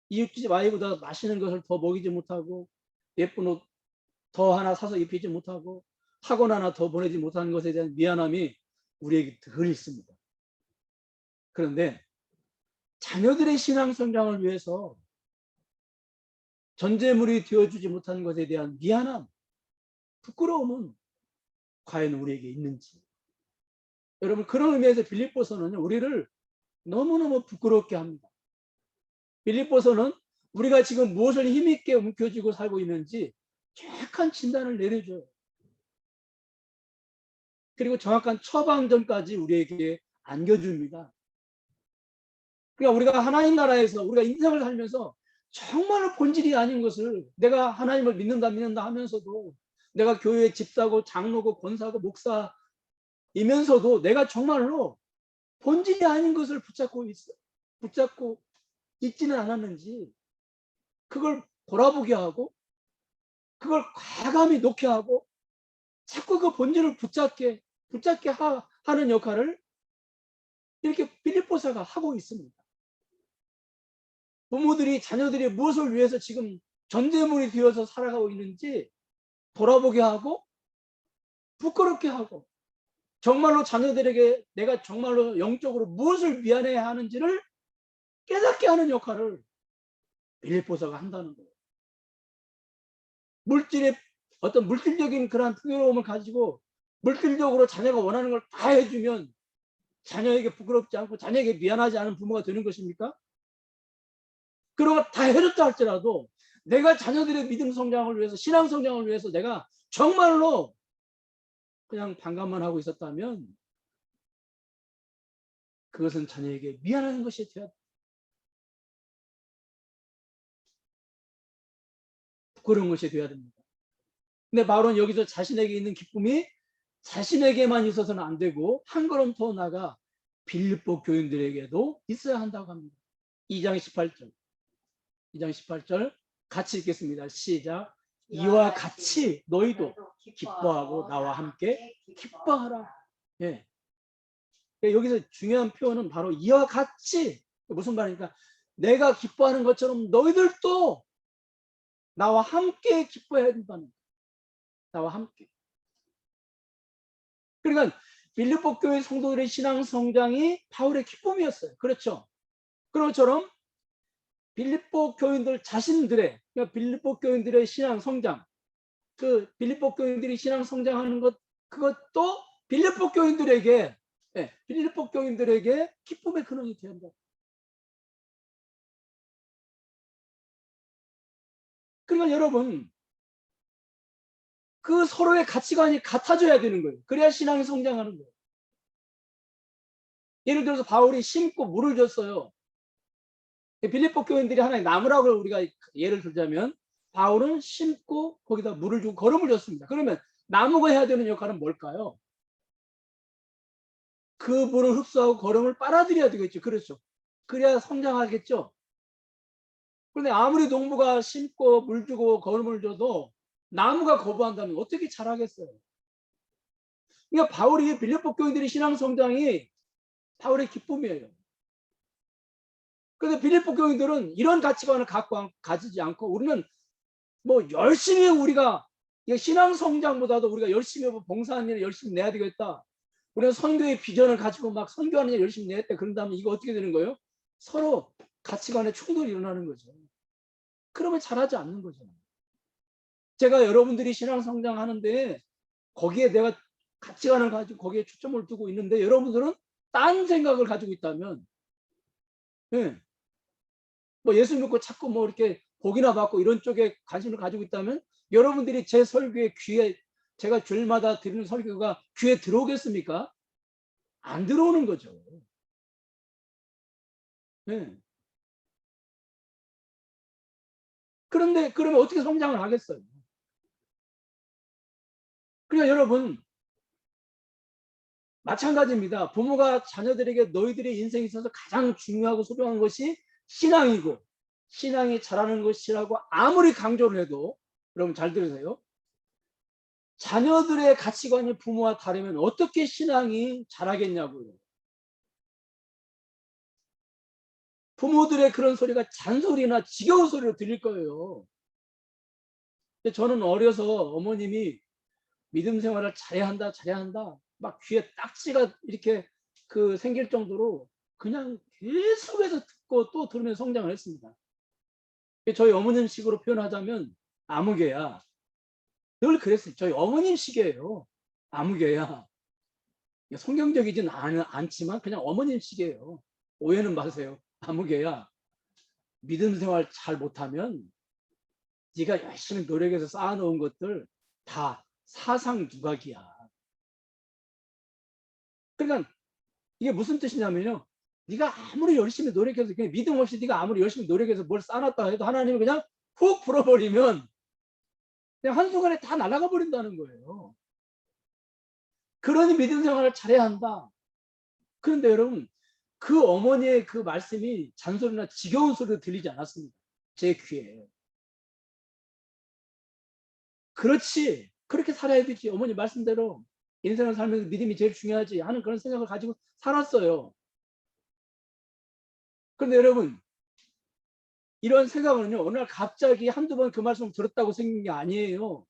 이웃집 아이보다 맛있는 것을 더 먹이지 못하고 예쁜 옷 더 하나 사서 입히지 못하고 학원 하나 더 보내지 못하는 것에 대한 미안함이 우리에게 늘 있습니다. 그런데 자녀들의 신앙 성장을 위해서 존재물이 되어주지 못하는 것에 대한 미안함, 부끄러움은 과연 우리에게 있는지. 여러분, 그런 의미에서 빌립보서는 우리를 너무너무 부끄럽게 합니다. 빌립보서는 우리가 지금 무엇을 힘있게 움켜쥐고 살고 있는지 정확한 진단을 내려줘요. 그리고 정확한 처방전까지 우리에게 안겨줍니다. 그러니까 우리가 하나님 나라에서 우리가 인생을 살면서 정말로 본질이 아닌 것을, 내가 하나님을 믿는다 하면서도 내가 교회 집사고 장로고 권사고 목사이면서도 내가 정말로 본질이 아닌 것을 붙잡고 있지는 않았는지, 그걸 돌아보게 하고 그걸 과감히 놓게 하고 자꾸 그 본질을 붙잡게 하는 역할을 이렇게 빌립보서가 하고 있습니다. 부모들이 자녀들이 무엇을 위해서 지금 존재물이 되어서 살아가고 있는지 돌아보게 하고 부끄럽게 하고, 정말로 자녀들에게 내가 정말로 영적으로 무엇을 미안해야 하는지를 깨닫게 하는 역할을 빌립보서가 한다는 거예요. 어떤 물질적인 그런 풍요로움을 가지고 물질적으로 자녀가 원하는 걸 다 해주면 자녀에게 부끄럽지 않고 자녀에게 미안하지 않은 부모가 되는 것입니까? 그런 거 다 해줬다 할지라도 내가 자녀들의 믿음 성장을 위해서, 신앙 성장을 위해서 내가 정말로 그냥 반감만 하고 있었다면 그것은 자녀에게 미안한 것이 되어야 돼. 부끄러운 것이 되어야 됩니다. 근데 바울은 여기서 자신에게 있는 기쁨이 자신에게만 있어서는 안 되고 한 걸음 더 나아가 빌립보 교인들에게도 있어야 한다고 합니다. 2장 18절 같이 읽겠습니다. 시작. 이와 같이 너희도 기뻐하고 나와 함께 기뻐하라. 예. 여기서 중요한 표현은 바로 이와 같이, 무슨 말입니까? 내가 기뻐하는 것처럼 너희들도 나와 함께 기뻐해야 된다는 거예요. 나와 함께. 그러니까 빌립보 교회 성도들의 신앙 성장이 바울의 기쁨이었어요. 그렇죠? 그런 것처럼 빌립보 교인들 자신들의, 그러니까 빌립보 교인들의 신앙 성장, 그 빌립보 교인들이 신앙 성장하는 것, 그것도 빌립보 교인들에게 기쁨의 근원이 되어야 한다. 그러니까 여러분, 그 서로의 가치관이 같아져야 되는 거예요. 그래야 신앙이 성장하는 거예요. 예를 들어서 바울이 심고 물을 줬어요. 빌립보 교인들이 하나의 나무라고 우리가 예를 들자면 바울은 심고 거기다 물을 주고 거름을 줬습니다. 그러면 나무가 해야 되는 역할은 뭘까요? 그 물을 흡수하고 거름을 빨아들여야 되겠죠. 그렇죠. 그래야 성장하겠죠. 그런데 아무리 농부가 심고 물 주고 거름을 줘도 나무가 거부한다면 어떻게 자라겠어요? 그러니까 바울이 빌립보 교인들의 신앙 성장이 바울의 기쁨이에요. 그런데 빌립보 교인들은 이런 가치관을 가지지 않고 우리는 뭐 열심히 우리가 신앙 성장보다도 우리가 열심히 봉사하는 일을 열심히 내야 되겠다. 우리는 선교의 비전을 가지고 막 선교하는 일 열심히 내야 돼. 그런 다음에 이거 어떻게 되는 거예요? 서로 가치관의 충돌이 일어나는 거죠. 그러면 잘하지 않는 거죠. 제가 여러분들이 신앙 성장하는데 거기에 내가 가치관을 가지고 거기에 초점을 두고 있는데 여러분들은 딴 생각을 가지고 있다면, 뭐 예수 믿고 자꾸 뭐 이렇게 복이나 받고 이런 쪽에 관심을 가지고 있다면 여러분들이 제 설교에 귀에, 제가 주일마다 드리는 설교가 귀에 들어오겠습니까? 안 들어오는 거죠. 네. 그런데 그러면 어떻게 성장을 하겠어요? 그러니까 여러분 마찬가지입니다. 부모가 자녀들에게 너희들의 인생에 있어서 가장 중요하고 소중한 것이 신앙이고 신앙이 자라는 것이라고 아무리 강조를 해도 여러분 잘 들으세요. 자녀들의 가치관이 부모와 다르면 어떻게 신앙이 자라겠냐고요. 부모들의 그런 소리가 잔소리나 지겨운 소리로 들릴 거예요. 저는 어려서 어머님이 믿음 생활을 잘해야 한다, 잘해야 한다. 막 귀에 딱지가 이렇게 생길 정도로 그냥 계속해서 듣고 또 들으면서 성장을 했습니다. 저희 어머님식으로 표현하자면 아무개야. 늘 그랬어요. 저희 어머님식이에요. 아무개야. 성경적이진 않지만 그냥 어머님식이에요. 오해는 마세요. 아무개야. 믿음 생활 잘 못하면 네가 열심히 노력해서 쌓아놓은 것들 다 사상 누각이야. 그러니까 이게 무슨 뜻이냐면요. 네가 아무리 열심히 노력해서 그냥 믿음 없이 네가 아무리 열심히 노력해서 뭘 쌓아놨다 해도 하나님이 그냥 훅 불어버리면 그냥 한순간에 다 날아가 버린다는 거예요. 그러니 믿음 생활을 잘해야 한다. 그런데 여러분 그 어머니의 그 말씀이 잔소리나 지겨운 소리로 들리지 않았습니다. 제 귀에. 그렇지. 그렇게 살아야 되지. 어머니 말씀대로 인생을 살면서 믿음이 제일 중요하지 하는 그런 생각을 가지고 살았어요. 그런데 여러분 이런 생각은요 어느 날 갑자기 한두 번 그 말씀을 들었다고 생긴 게 아니에요.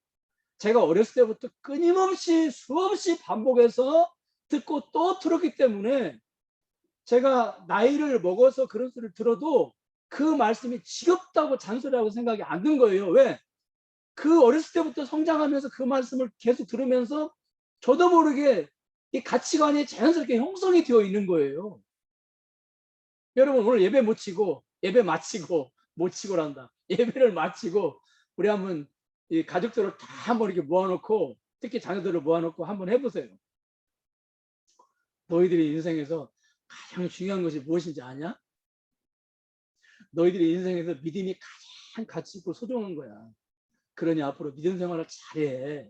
제가 어렸을 때부터 끊임없이 수없이 반복해서 듣고 또 들었기 때문에 제가 나이를 먹어서 그런 소리를 들어도 그 말씀이 지겹다고 잔소리하고 생각이 안 든 거예요. 왜? 그 어렸을 때부터 성장하면서 그 말씀을 계속 들으면서 저도 모르게 이 가치관이 자연스럽게 형성이 되어 있는 거예요. 여러분 오늘 예배 못 치고 예배 마치고 못 치고란다. 예배를 마치고 우리 한번 이 가족들을 다 한번 이렇게 모아놓고 특히 자녀들을 모아놓고 한번 해보세요. 너희들의 인생에서 가장 중요한 것이 무엇인지 아냐? 너희들의 인생에서 믿음이 가장 가치 있고 소중한 거야. 그러니 앞으로 믿음 생활을 잘해.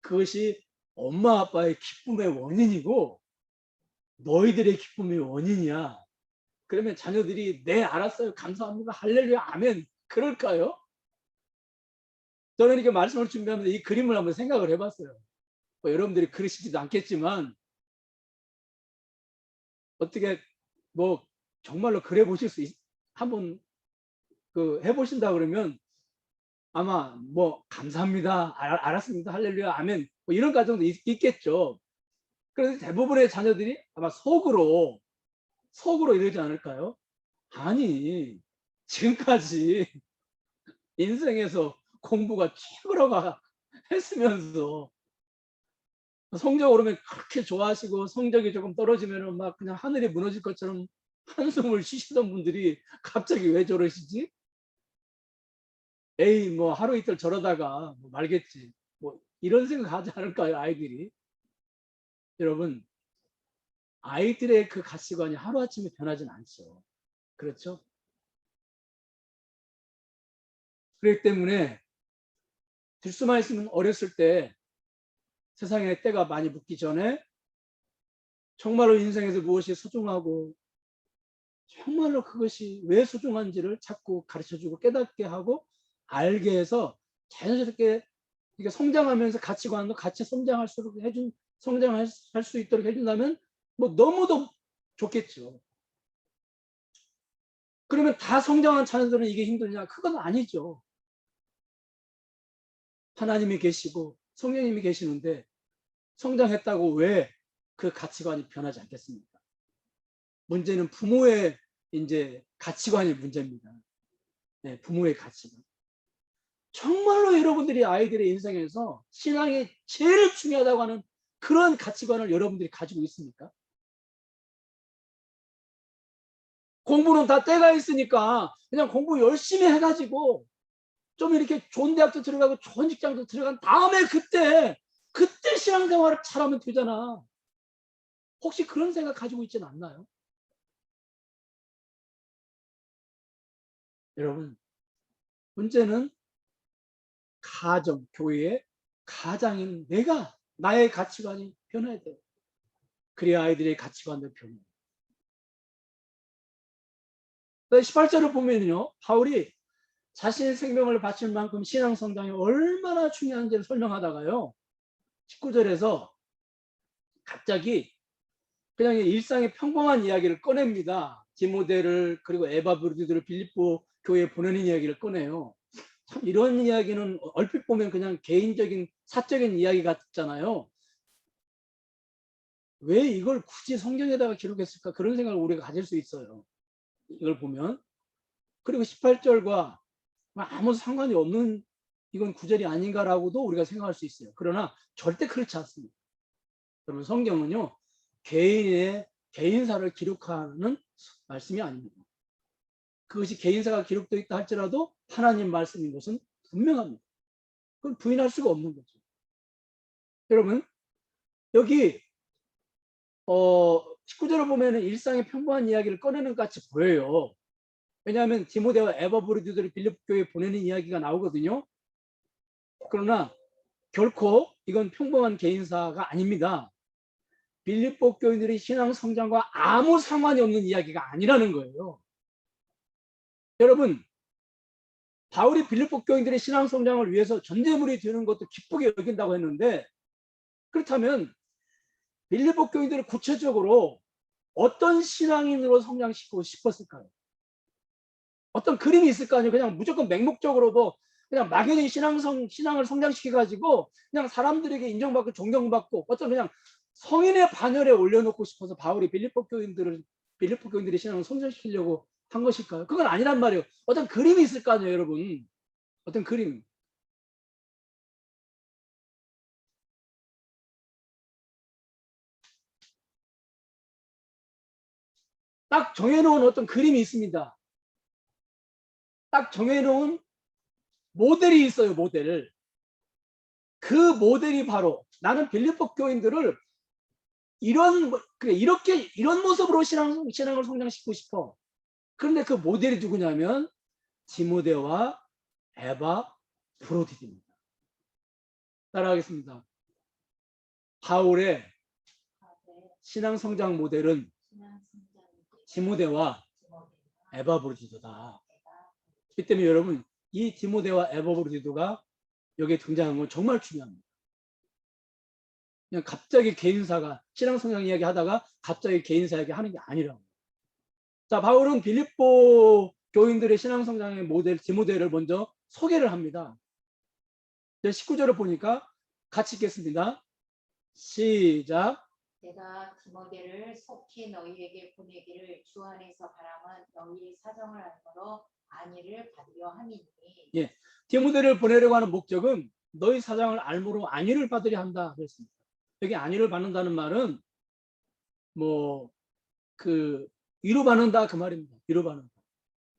그것이 엄마 아빠의 기쁨의 원인이고 너희들의 기쁨의 원인이야. 그러면 자녀들이 네 알았어요 감사합니다 할렐루야 아멘 그럴까요? 저는 이렇게 말씀을 준비하면서 이 그림을 한번 생각을 해봤어요. 여러분들이 그러시지도 않겠지만 어떻게 뭐 정말로 그래 보실 수 한번 해보신다 그러면 아마 뭐 감사합니다 알았습니다 할렐루야 아멘 뭐 이런 과정도 있겠죠. 그래서 대부분의 자녀들이 아마 속으로 이러지 않을까요? 아니 지금까지 인생에서 공부가 최고라고 했으면서 성적 오르면 그렇게 좋아하시고 성적이 조금 떨어지면 막 그냥 하늘이 무너질 것처럼 한숨을 쉬시던 분들이 갑자기 왜 저러시지? 에이 뭐 하루 이틀 저러다가 뭐 말겠지 뭐 이런 생각하지 않을까요 아이들이? 여러분 아이들의 그 가치관이 하루아침에 변하진 않죠. 그렇죠? 그렇기 때문에 들수만 있으면 어렸을 때 세상에 때가 많이 묻기 전에 정말로 인생에서 무엇이 소중하고 정말로 그것이 왜 소중한지를 자꾸 가르쳐주고 깨닫게 하고 알게 해서 자연스럽게 성장하면서 가치관도 같이 성장할 수 있도록 해준다면 뭐 너무도 좋겠죠. 그러면 다 성장한 자녀들은 이게 힘드냐? 그건 아니죠. 하나님이 계시고 성령님이 계시는데 성장했다고 왜 그 가치관이 변하지 않겠습니까? 문제는 부모의 이제 가치관이 문제입니다. 네, 부모의 가치관. 정말로 여러분들이 아이들의 인생에서 신앙이 제일 중요하다고 하는 그런 가치관을 여러분들이 가지고 있습니까? 공부는 다 때가 있으니까 그냥 공부 열심히 해가지고 좀 이렇게 좋은 대학도 들어가고 좋은 직장도 들어간 다음에 그때 신앙생활을 잘하면 되잖아. 혹시 그런 생각 가지고 있지는 않나요? 여러분, 문제는 가정, 교회의 가장인 내가, 나의 가치관이 변해야 돼요. 그래야 아이들의 가치관도 변해요. 18절을 보면요, 바울이 자신의 생명을 바칠 만큼 신앙 성장이 얼마나 중요한지를 설명하다가요, 19절에서 갑자기 그냥 일상의 평범한 이야기를 꺼냅니다. 디모데를, 그리고 에바브로디도를 빌립보 교회에 보내는 이야기를 꺼내요. 참 이런 이야기는 얼핏 보면 그냥 개인적인 사적인 이야기 같잖아요. 왜 이걸 굳이 성경에다가 기록했을까? 그런 생각을 우리가 가질 수 있어요. 이걸 보면. 그리고 18절과 아무 상관이 없는 이건 구절이 아닌가라고도 우리가 생각할 수 있어요. 그러나 절대 그렇지 않습니다. 그러면 성경은요, 개인의 개인사를 기록하는 말씀이 아닙니다. 그것이 개인사가 기록되어 있다 할지라도 하나님 말씀인 것은 분명합니다. 그건 부인할 수가 없는 거죠. 여러분, 여기 19절을 보면 일상의 평범한 이야기를 꺼내는 것 같이 보여요. 왜냐하면 디모데와 에바브로디도를 빌립보 교회에 보내는 이야기가 나오거든요. 그러나 결코 이건 평범한 개인사가 아닙니다. 빌립보 교인들의 신앙 성장과 아무 상관이 없는 이야기가 아니라는 거예요. 여러분, 바울이 빌립보 교인들의 신앙 성장을 위해서 전제물이 되는 것도 기쁘게 여긴다고 했는데, 그렇다면 빌립보 교인들을 구체적으로 어떤 신앙인으로 성장시키고 싶었을까요? 어떤 그림이 있을 거 아니에요. 그냥 무조건 맹목적으로 뭐 그냥 막연히 신앙을 성장시켜가지고 그냥 사람들에게 인정받고 존경받고 어떤 그냥 성인의 반열에 올려놓고 싶어서 바울이 빌립보 교인들의 신앙을 성장시키려고 한 것일까요? 그건 아니란 말이에요. 어떤 그림이 있을 거 아니에요, 여러분. 어떤 그림. 딱 정해놓은 어떤 그림이 있습니다. 딱 정해놓은 모델이 있어요, 모델. 그 모델이 바로 나는 빌립보 교인들을 이런 모습으로 신앙을 성장시키고 싶어. 그런데 그 모델이 누구냐면 디모데와 에바브로디입니다. 따라하겠습니다. 바울의 신앙 성장 모델은 디모데와 에바브로디도다. 이 때문에 여러분, 이 디모데와 에바브로디도가 여기에 등장한 건 정말 중요합니다. 그냥 갑자기 개인사가 신앙 성장 이야기 하다가 갑자기 개인사 이야기 하는 게 아니라고. 자, 바울은 빌립보 교인들의 신앙 성장의 모델 디모데를 먼저 소개를 합니다. 19절을 보니까 같이 읽겠습니다. 시작. 내가 디모데를 속히 너희에게 보내기를 주 안에서 바람은 너희의 사정을 알므로 안위를 받으려 함이니. 예, 디모데를 보내려고 하는 목적은 너희 사정을 알므로 안위를 받으려 한다 그랬습니다. 여기 안위를 받는다는 말은 위로받는다 그 말입니다. 위로받는다.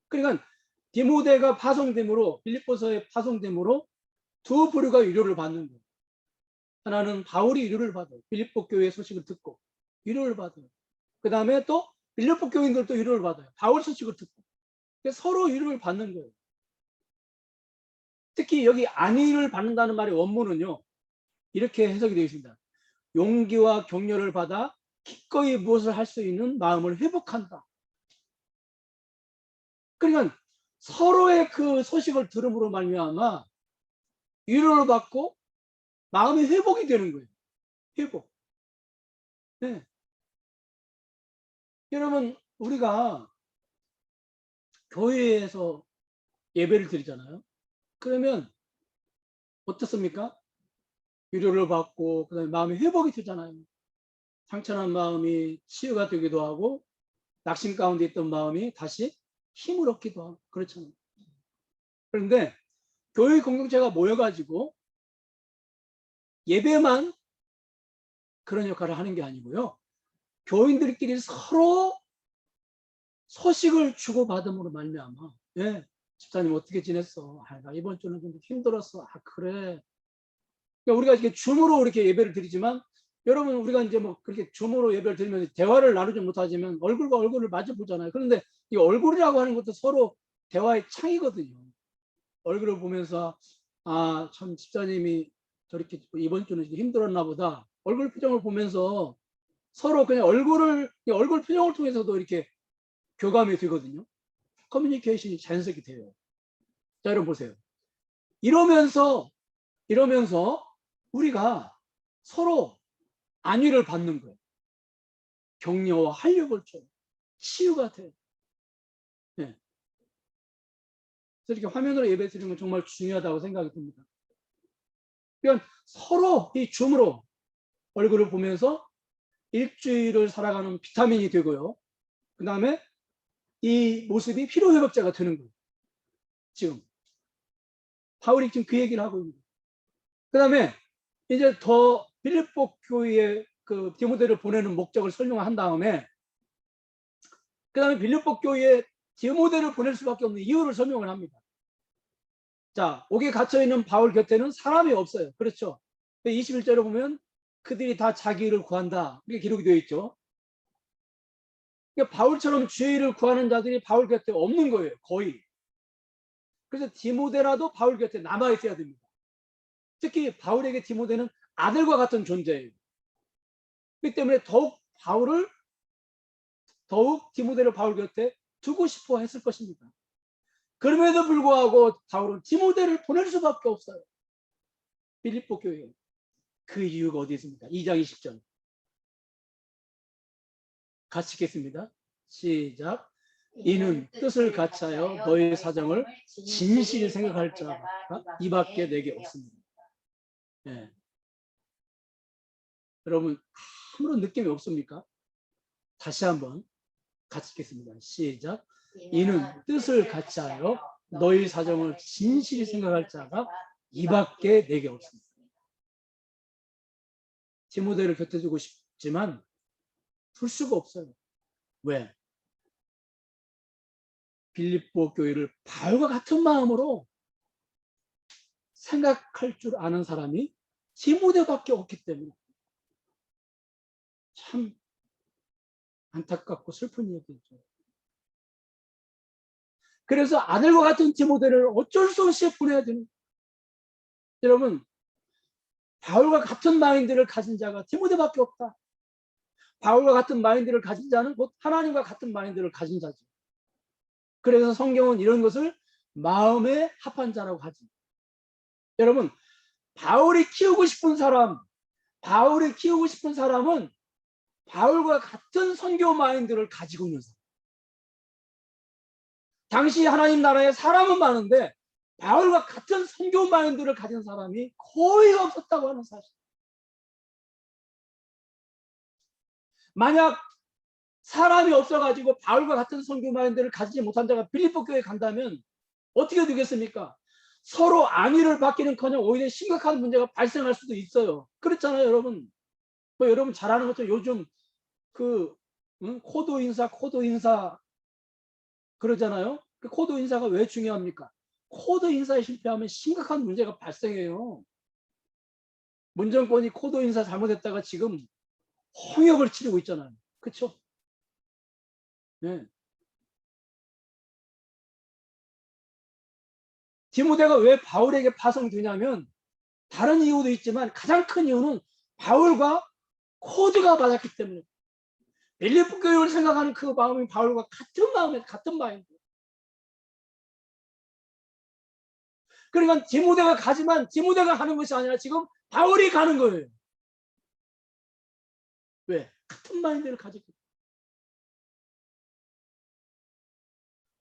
그러니까 디모데가 파송됨으로, 빌립보서에 파송됨으로 두 부류가 위로를 받는 거예요. 하나는 바울이 위로를 받아요. 빌립보 교회의 소식을 듣고 위로를 받아요. 그 다음에 또 빌립보 교인들도 위로를 받아요. 바울 소식을 듣고. 서로 위로를 받는 거예요. 특히 여기 안위를 받는다는 말의 원문은요, 이렇게 해석이 되어 있습니다. 용기와 격려를 받아 기꺼이 무엇을 할 수 있는 마음을 회복한다. 그러니까 서로의 그 소식을 들음으로 말미암아 위로를 받고 마음이 회복이 되는 거예요. 회복. 네. 여러분, 우리가 교회에서 예배를 드리잖아요. 그러면 어떻습니까? 위로를 받고 그다음에 마음이 회복이 되잖아요. 상처난 마음이 치유가 되기도 하고 낙심 가운데 있던 마음이 다시 힘을 얻기도 하고 그렇잖아요. 그런데 교회 공동체가 모여가지고 예배만 그런 역할을 하는 게 아니고요. 교인들끼리 서로 소식을 주고받음으로 말미암아. 예, 집사님 어떻게 지냈어? 나 이번 주는 좀 힘들었어. 그래. 그러니까 우리가 이렇게 줌으로 이렇게 예배를 드리지만 여러분, 우리가 이제 뭐 그렇게 줌으로 예배를 드리면 대화를 나누지 못하지만 얼굴과 얼굴을 마주 보잖아요. 그런데 이 얼굴이라고 하는 것도 서로 대화의 창이거든요. 얼굴을 보면서 아, 참 집사님이 저렇게 이번 주는 힘들었나 보다. 얼굴 표정을 보면서 서로 그냥 얼굴 표정을 통해서도 이렇게 교감이 되거든요. 커뮤니케이션이 자연스럽게 돼요. 자, 여러분 보세요. 이러면서 우리가 서로 안위를 받는 거예요. 격려와 활력을 줘요. 치유가 돼요. 네. 그래서 이렇게 화면으로 예배 드리는 건 정말 중요하다고 생각이 듭니다. 그러니까 서로 이 줌으로 얼굴을 보면서 일주일을 살아가는 비타민이 되고요. 그 다음에 이 모습이 피로회복제가 되는 거예요. 지금 바울이 지금 그 얘기를 하고 있는 거예요. 그 다음에 이제 더 빌립보 교회에 그 디모데를 보내는 목적을 설명한 다음에 그 다음에 빌립보 교회에 디모데를 보낼 수밖에 없는 이유를 설명을 합니다. 자, 옥에 갇혀있는 바울 곁에는 사람이 없어요. 그렇죠? 21절에 보면 그들이 다 자기를 구한다. 이렇게 기록이 되어 있죠. 그러니까 바울처럼 주의를 구하는 자들이 바울 곁에 없는 거예요. 거의. 그래서 디모데라도 바울 곁에 남아있어야 됩니다. 특히 바울에게 디모데는 아들과 같은 존재예요. 그렇기 때문에 더욱 디모데를 바울 곁에 두고 싶어 했을 것입니다. 그럼에도 불구하고 바울은 디모데를 보낼 수밖에 없어요. 빌립보 교회에. 그 이유가 어디 있습니까? 2장 20절. 같이 읽겠습니다. 시작. 이는 뜻을 같이 하여 너의 사정을 진실히 생각할 자가 이밖에 내게 없습니다. 네. 여러분 아무런 느낌이 없습니까? 다시 한번 같이 읽겠습니다. 시작. 이는 뜻을 같이 하여 너희 사정을 진실히 생각할 자가 이밖에 내게 없습니다. 디모데를 곁에 두고 싶지만 둘 수가 없어요. 왜? 빌립보 교회를 바울과 같은 마음으로 생각할 줄 아는 사람이 디모데밖에 없기 때문에 참 안타깝고 슬픈 얘기죠. 그래서 아들과 같은 디모데를 어쩔 수 없이 보내야 되는. 여러분, 바울과 같은 마인드를 가진 자가 디모데밖에 없다. 바울과 같은 마인드를 가진 자는 곧 하나님과 같은 마인드를 가진 자죠. 그래서 성경은 이런 것을 마음에 합한 자라고 하지. 여러분, 바울이 키우고 싶은 사람은 바울과 같은 선교 마인드를 가지고 있는 사람. 당시 하나님 나라에 사람은 많은데 바울과 같은 선교 마인드를 가진 사람이 거의 없었다고 하는 사실. 만약 사람이 없어가지고 바울과 같은 선교 마인드를 가지지 못한 자가 빌립보 교회에 간다면 어떻게 되겠습니까? 서로 안위를 받기는커녕 오히려 심각한 문제가 발생할 수도 있어요. 그렇잖아요, 여러분. 뭐 여러분 잘 아는 것처럼 요즘 그 코드 인사 그러잖아요. 그 코드 인사가 왜 중요합니까? 코드 인사에 실패하면 심각한 문제가 발생해요. 문정권이 코드 인사 잘못했다가 지금 홍역을 치르고 있잖아요. 그렇죠? 네. 디모데가 왜 바울에게 파송되냐면 다른 이유도 있지만 가장 큰 이유는 바울과 코드가 맞았기 때문에. 빌립보 교회를 생각하는 그 마음이 바울과 같은 마음이에요. 그러니까 디모데가 가지만 디모데가 하는 것이 아니라 지금 바울이 가는 거예요. 왜? 같은 마인드를 가지고.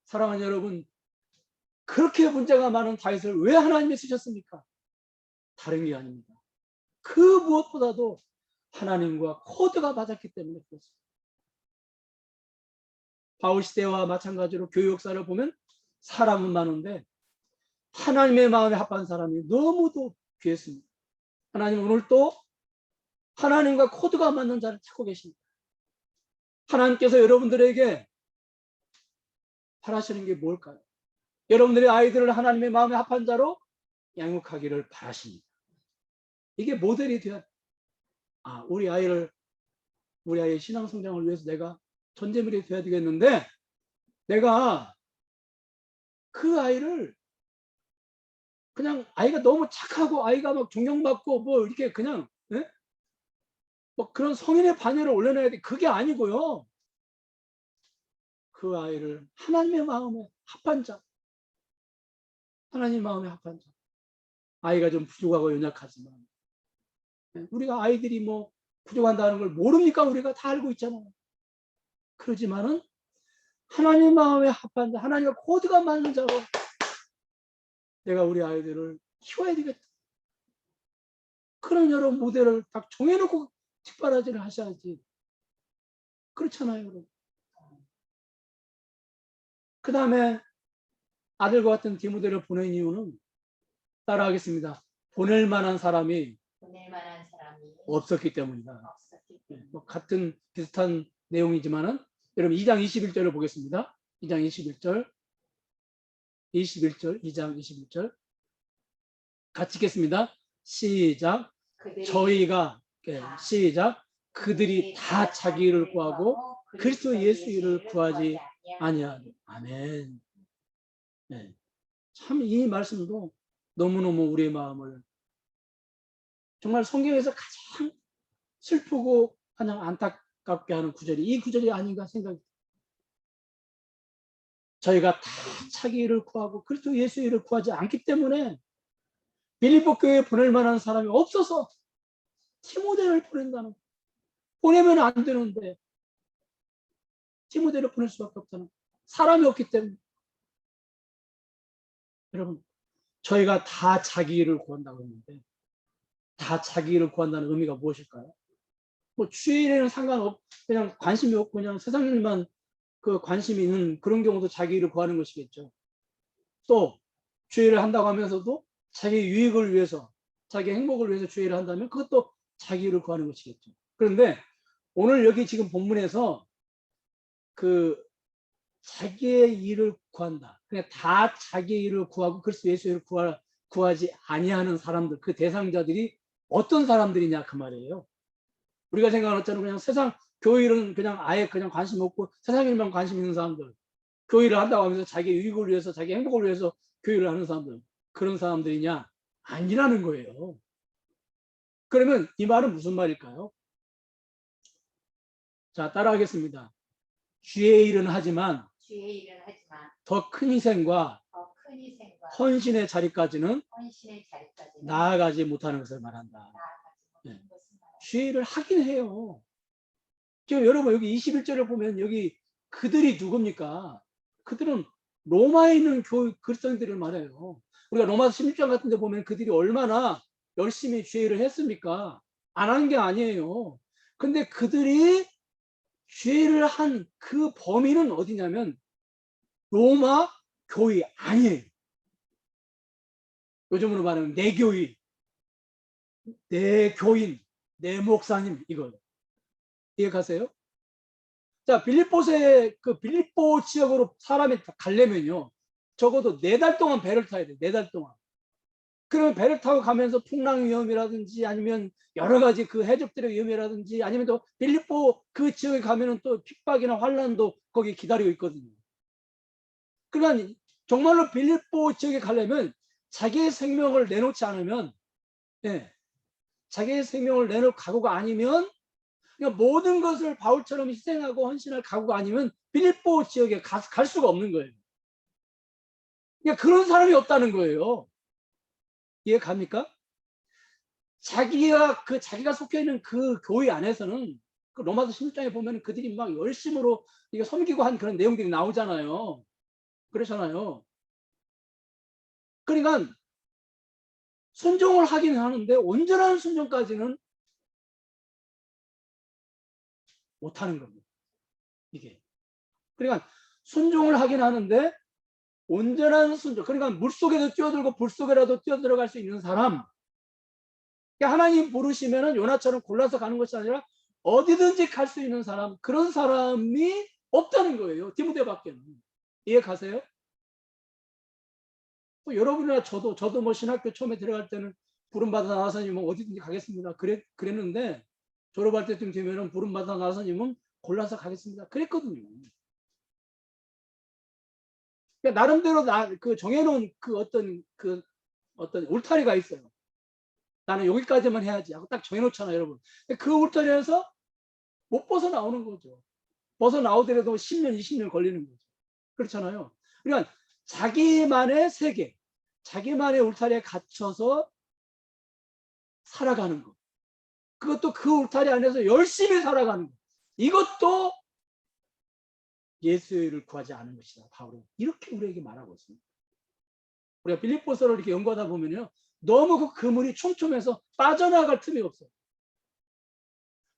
사랑하는 여러분, 그렇게 문제가 많은 다윗을 왜 하나님이 쓰셨습니까? 다른 게 아닙니다. 그 무엇보다도 하나님과 코드가 맞았기 때문에 그렇습니다. 바울 시대와 마찬가지로 교회 역사를 보면 사람은 많은데 하나님의 마음에 합한 사람이 너무도 귀했습니다. 하나님 오늘 또 하나님과 코드가 맞는 자를 찾고 계십니다. 하나님께서 여러분들에게 바라시는 게 뭘까요? 여러분들의 아이들을 하나님의 마음에 합한 자로 양육하기를 바라십니다. 이게 모델이 돼야, 우리 아이의 신앙 성장을 위해서 내가 전제물이 돼야 되겠는데, 내가 그 아이를 그냥 아이가 너무 착하고 아이가 막 존경받고 뭐 이렇게 그냥 뭐 그런 성인의 반열을 올려놔야 돼. 그게 아니고요. 그 아이를 하나님의 마음에 합한 자, 하나님 마음에 합한 자. 아이가 좀 부족하고 연약하지만 우리가 아이들이 뭐 부족한다는 걸 모릅니까? 우리가 다 알고 있잖아요. 그러지만은 하나님 마음에 합한 자, 하나님과 코드가 맞는 자로 내가 우리 아이들을 키워야 되겠다. 그런 여러 모델을 딱 정해놓고 뒷바라지를 하셔야지. 그렇잖아요, 여러분. 그 다음에 아들과 같은 디모데를 보낸 이유는 따라하겠습니다. 보낼 만한 사람이 없었기 때문이다. 뭐 같은 비슷한 내용이지만은 여러분 2장 21절을 보겠습니다. 2장 21절 2장 21절 같이 읽겠습니다. 시작. 저희가 시작. 그들이 다 자기를 구하고 그리스도 예수 일을 구하지 아니하니. 아멘. 네. 참 이 말씀도 너무너무 우리의 마음을 정말 성경에서 가장 슬프고 그냥 안타깝게 하는 구절이 이 구절이 아닌가 생각이. 저희가 다 자기를 구하고 그리스도 예수 일을 구하지 않기 때문에 빌립보 교회에 보낼 만한 사람이 없어서 디모데를 보낸다는, 보내면 안 되는데 디모데를 보낼 수밖에 없다는, 사람이 없기 때문에. 여러분, 저희가 다 자기 일을 구한다고 했는데 다 자기 일을 구한다는 의미가 무엇일까요? 뭐 주일에는 상관없, 그냥 관심이 없고 그냥 세상 일만 그 관심이 있는 그런 경우도 자기 일을 구하는 것이겠죠. 또 주일을 한다고 하면서도 자기 유익을 위해서, 자기 행복을 위해서 주일을 한다면 그것도 자기 일을 구하는 것이겠죠. 그런데 오늘 여기 지금 본문에서 그 자기의 일을 구한다. 그냥 다 자기의 일을 구하고 그리스도 예수의 일을 구하지 아니하는 사람들, 그 대상자들이 어떤 사람들이냐 그 말이에요. 우리가 생각하는 것처럼 그냥 세상 교일은 그냥 아예 그냥 관심 없고 세상 일만 관심 있는 사람들, 교일을 한다고 하면서 자기 유익을 위해서, 자기 행복을 위해서 교일을 하는 사람들, 그런 사람들이냐? 아니라는 거예요. 그러면 이 말은 무슨 말일까요? 자, 따라하겠습니다. 주의 일은 하지만 더 큰 희생과 헌신의 자리까지는 나아가지 못하는 것을 말한다. 네. 주의 일을 하긴 해요. 지금 여러분 여기 21절을 보면 여기 그들이 누굽니까? 그들은 로마에 있는 그리스도인들을 말해요. 우리가 로마서 16장 같은 데 보면 그들이 얼마나 열심히 주의 일을 했습니까? 안 한 게 아니에요. 근데 그들이 주의 일을 한 그 범위는 어디냐면 로마 교회 아니에요. 요즘으로 말하면 내 교인, 내 교인, 내 목사님, 이거 이해가세요? 자, 빌립보에 그 빌립보 지역으로 사람이 가려면요, 적어도 4달 동안 배를 타야 돼. 4달 동안. 그러면 배를 타고 가면서 풍랑 위험이라든지 아니면 여러 가지 그 해적들의 위험이라든지 아니면 또 빌립보 그 지역에 가면은 또 핍박이나 환란도 거기 기다리고 있거든요. 그러니까 정말로 빌립보 지역에 가려면 자기의 생명을 내놓지 않으면, 자기의 생명을 내놓을 각오가 아니면, 그러니까 모든 것을 바울처럼 희생하고 헌신할 각오가 아니면 빌립보 지역에 갈 수가 없는 거예요. 그러니까 그런 사람이 없다는 거예요. 이해 갑니까? 자기가 속해 있는 그 교회 안에서는 그 로마서 16장에 보면 그들이 막 열심으로 이게 섬기고 한 그런 내용들이 나오잖아요. 그렇잖아요. 그러니까 순종을 하긴 하는데 온전한 순종까지는 못하는 겁니다. 이게. 그러니까 순종을 하긴 하는데 온전한 순종, 그러니까 물속에도 뛰어들고 불속에라도 뛰어들어갈 수 있는 사람, 하나님 부르시면은 요나처럼 골라서 가는 것이 아니라 어디든지 갈 수 있는 사람, 그런 사람이 없다는 거예요. 디모데밖에는. 이해 가세요? 뭐 여러분이나 저도 뭐 신학교 처음에 들어갈 때는 부름받아 나와서님 뭐 어디든지 가겠습니다. 그랬는데 졸업할 때쯤 되면은 부름받아 나와서님은 골라서 가겠습니다. 그랬거든요. 그러니까 나름대로 그 정해놓은 어떤 울타리가 있어요. 나는 여기까지만 해야지 하고 딱 정해놓잖아요, 여러분. 그 울타리에서 못 벗어나오는 거죠. 벗어나오더라도 10년, 20년 걸리는 거죠. 그렇잖아요. 그러니까 자기만의 세계, 자기만의 울타리에 갇혀서 살아가는 것. 그것도 그 울타리 안에서 열심히 살아가는 것. 이것도 예수를 구하지 않은 것이다. 바울은 이렇게 우리에게 말하고 있습니다. 우리가 빌립보서를 이렇게 연구하다 보면요, 너무 그 그물이 촘촘해서 빠져나갈 틈이 없어요.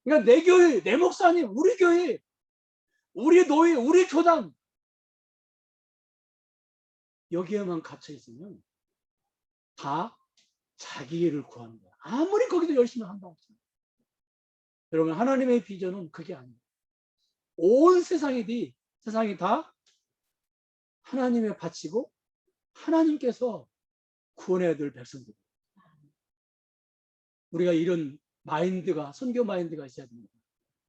그러니까 내 교회, 내 목사님, 우리 교회, 우리 노예, 우리 교단 여기에만 갇혀 있으면 다 자기 일을 구하는 거야. 아무리 거기도 열심히 한다고 해서. 여러분, 하나님의 비전은 그게 아니에요. 온 세상이 다 하나님에 바치고 하나님께서 구원해야 될 백성들. 우리가 이런 마인드가, 선교 마인드가 있어야 됩니다.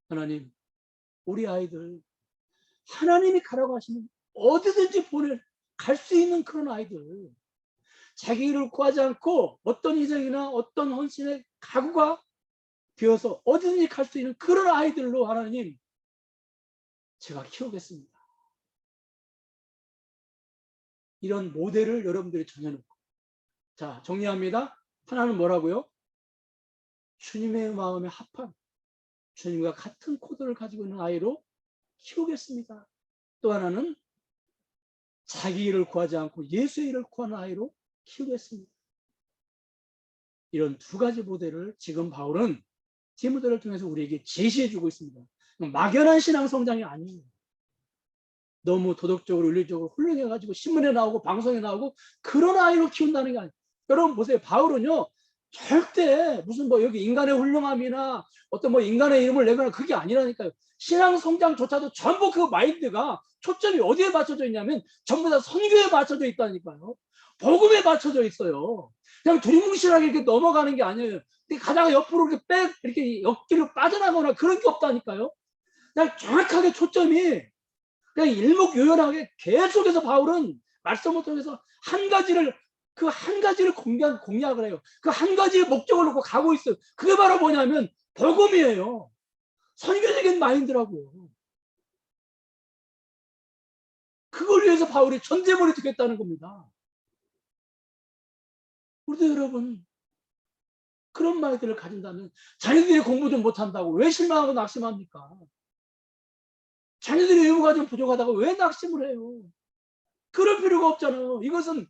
하나님, 우리 아이들 하나님이 가라고 하시면 어디든지 갈 수 있는 그런 아이들, 자기 일을 구하지 않고 어떤 희생이나 어떤 헌신의 각오가 되어서 어디든지 갈 수 있는 그런 아이들로 하나님 제가 키우겠습니다. 이런 모델을 여러분들이 정해놓고, 자, 정리합니다. 하나는 뭐라고요? 주님의 마음에 합한, 주님과 같은 코드를 가지고 있는 아이로 키우겠습니다. 또 하나는 자기 일을 구하지 않고 예수의 일을 구하는 아이로 키우겠습니다. 이런 두 가지 모델을 지금 바울은 디모데를 통해서 우리에게 제시해주고 있습니다. 막연한 신앙 성장이 아니에요. 너무 도덕적으로 윤리적으로 훌륭해가지고 신문에 나오고 방송에 나오고 그런 아이로 키운다는 게 아니에요. 여러분 보세요. 바울은요, 절대 무슨 뭐 여기 인간의 훌륭함이나 어떤 뭐 인간의 이름을 내거나 그게 아니라니까요. 신앙 성장조차도 전부 그 마인드가 초점이 어디에 맞춰져 있냐면 전부 다 선교에 맞춰져 있다니까요. 복음에 맞춰져 있어요. 그냥 두리뭉실하게 이렇게 넘어가는 게 아니에요. 가다가 옆으로 이렇게 옆길로 빠져나가거나 그런 게 없다니까요. 그냥 정확하게 초점이 그냥 일목요연하게 계속해서 바울은 말씀을 통해서 그 한 가지를 공략을 해요. 그 한 가지의 목적을 놓고 가고 있어요. 그게 바로 뭐냐면 복음이에요. 선교적인 마인드라고요. 그걸 위해서 바울이 전제물이 되겠다는 겁니다. 우리도 여러분 그런 마인드를 가진다면 자녀들이 공부 좀 못한다고 왜 실망하고 낙심합니까? 자녀들이 의무가 좀 부족하다고 왜 낙심을 해요? 그럴 필요가 없잖아요. 이것은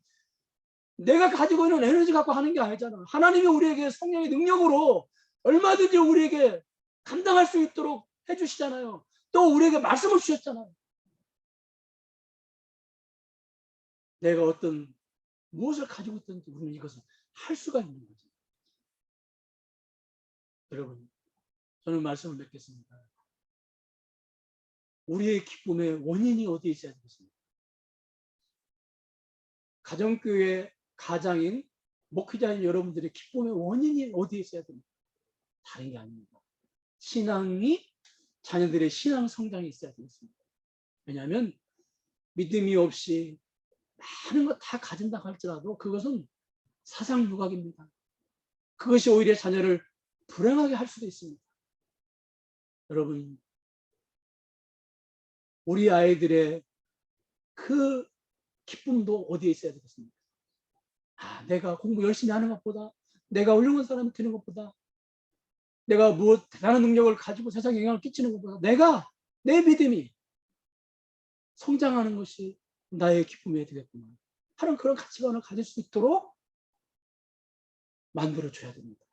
내가 가지고 있는 에너지 갖고 하는 게 아니잖아. 하나님이 우리에게 성령의 능력으로 얼마든지 우리에게 감당할 수 있도록 해주시잖아요. 또 우리에게 말씀을 주셨잖아요. 내가 무엇을 가지고 있든지 우리는 이것을 할 수가 있는 거죠. 여러분, 저는 말씀을 맺겠습니다. 우리의 기쁨의 원인이 어디에 있어야 되겠습니까? 가정교회 가장인 목회자인 여러분들의 기쁨의 원인이 어디에 있어야 됩니까? 다른 게 아닙니다. 자녀들의 신앙 성장이 있어야 되겠습니다. 왜냐하면 믿음이 없이 많은 거 다 가진다 할지라도 그것은 사상유각입니다. 그것이 오히려 자녀를 불행하게 할 수도 있습니다. 여러분, 우리 아이들의 그 기쁨도 어디에 있어야 되겠습니까? 내가 공부 열심히 하는 것보다, 내가 훌륭한 사람이 되는 것보다, 내가 무엇 대단한 능력을 가지고 세상에 영향을 끼치는 것보다 내 믿음이 성장하는 것이 나의 기쁨이 되겠구나 하는 그런 가치관을 가질 수 있도록 만들어줘야 됩니다.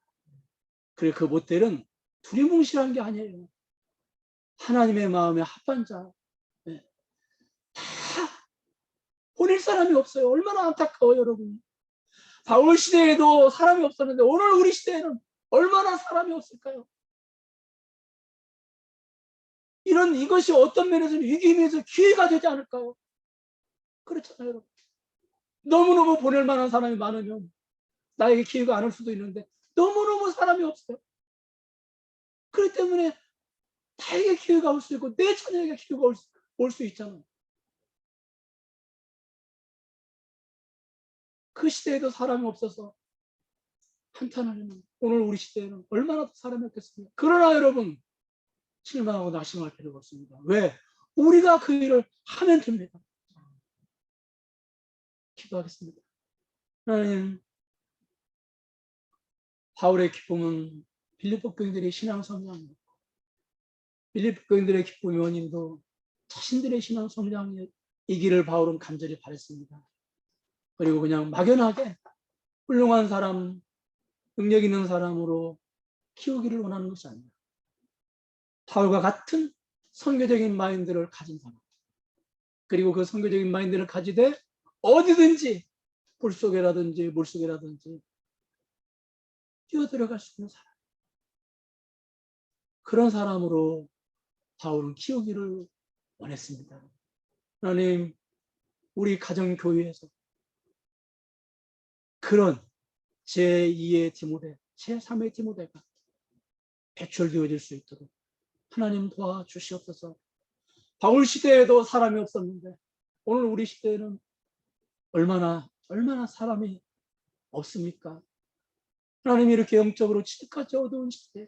그리고 그 모델은 두리뭉실한 게 아니에요. 하나님의 마음에 합한 자. 다 보낼 사람이 없어요. 얼마나 안타까워요, 여러분. 바울 시대에도 사람이 없었는데 오늘 우리 시대에는 얼마나 사람이 없을까요? 이것이 어떤 면에서는 위기임에서 기회가 되지 않을까요? 그렇잖아요, 여러분. 너무너무 보낼 만한 사람이 많으면 나에게 기회가 안 올 수도 있는데 너무너무 사람이 없어요. 그렇기 때문에 나에게 기회가 올 수 있고 내 자녀에게 기회가 올 수 있잖아요. 그 시대에도 사람이 없어서 한탄하려면 오늘 우리 시대에는 얼마나 더 사람이 없겠습니까? 그러나 여러분, 실망하고 낙심할 필요가 없습니다. 왜? 우리가 그 일을 하면 됩니다. 기도하겠습니다. 하나님, 바울의 기쁨은 빌립보 교인들의 신앙 성장이었고, 빌립보 교인들의 기쁨의 원인도 자신들의 신앙 성장이기를 바울은 간절히 바랬습니다. 그리고 그냥 막연하게 훌륭한 사람, 능력 있는 사람으로 키우기를 원하는 것이 아니라 바울과 같은 선교적인 마인드를 가진 사람, 그리고 그 선교적인 마인드를 가지되 어디든지 불 속에라든지 물 속에라든지 뛰어들어갈 수 있는 사람, 그런 사람으로 바울은 키우기를 원했습니다. 하나님, 우리 가정교회에서 그런 제2의 디모데, 제3의 디모데가 배출되어질 수 있도록 하나님 도와주시옵소서. 바울 시대에도 사람이 없었는데 오늘 우리 시대에는 얼마나 사람이 없습니까? 하나님이 이렇게 영적으로 지극까지 어두운 시대에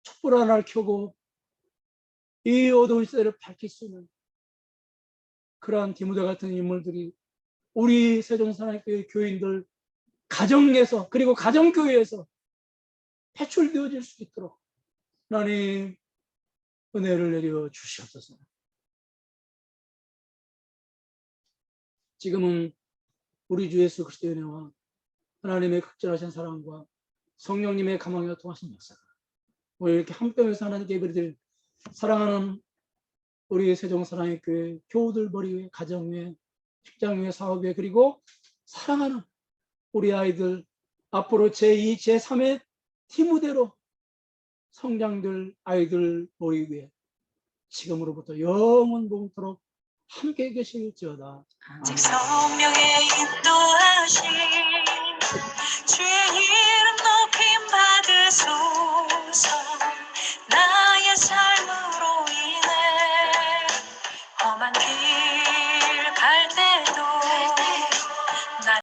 촛불 하나를 켜고 이 어두운 시대를 밝힐 수 있는 그러한 디모데 같은 인물들이 우리 세종사랑교회 교인들 가정에서, 그리고 가정교회에서 배출되어질 수 있도록 하나님 은혜를 내려 주시옵소서. 지금은 우리 주 예수 그리스도의 은혜와 하나님의 극진하신 사랑과 성령님의 감화가 통하신 역사가 오늘 이렇게 함께해서 하나님께 예배드릴 사랑하는 우리 세종사랑의 교회 교우들 머리 위에, 가정 위에, 직장 위에, 사업 위에, 그리고 사랑하는 우리 아이들 앞으로 제2, 제3의 디모데로 성장될 아이들 머리 위에 지금으로부터 영원 봉토록 함께 계실지어다. 성령의 인도하심 주의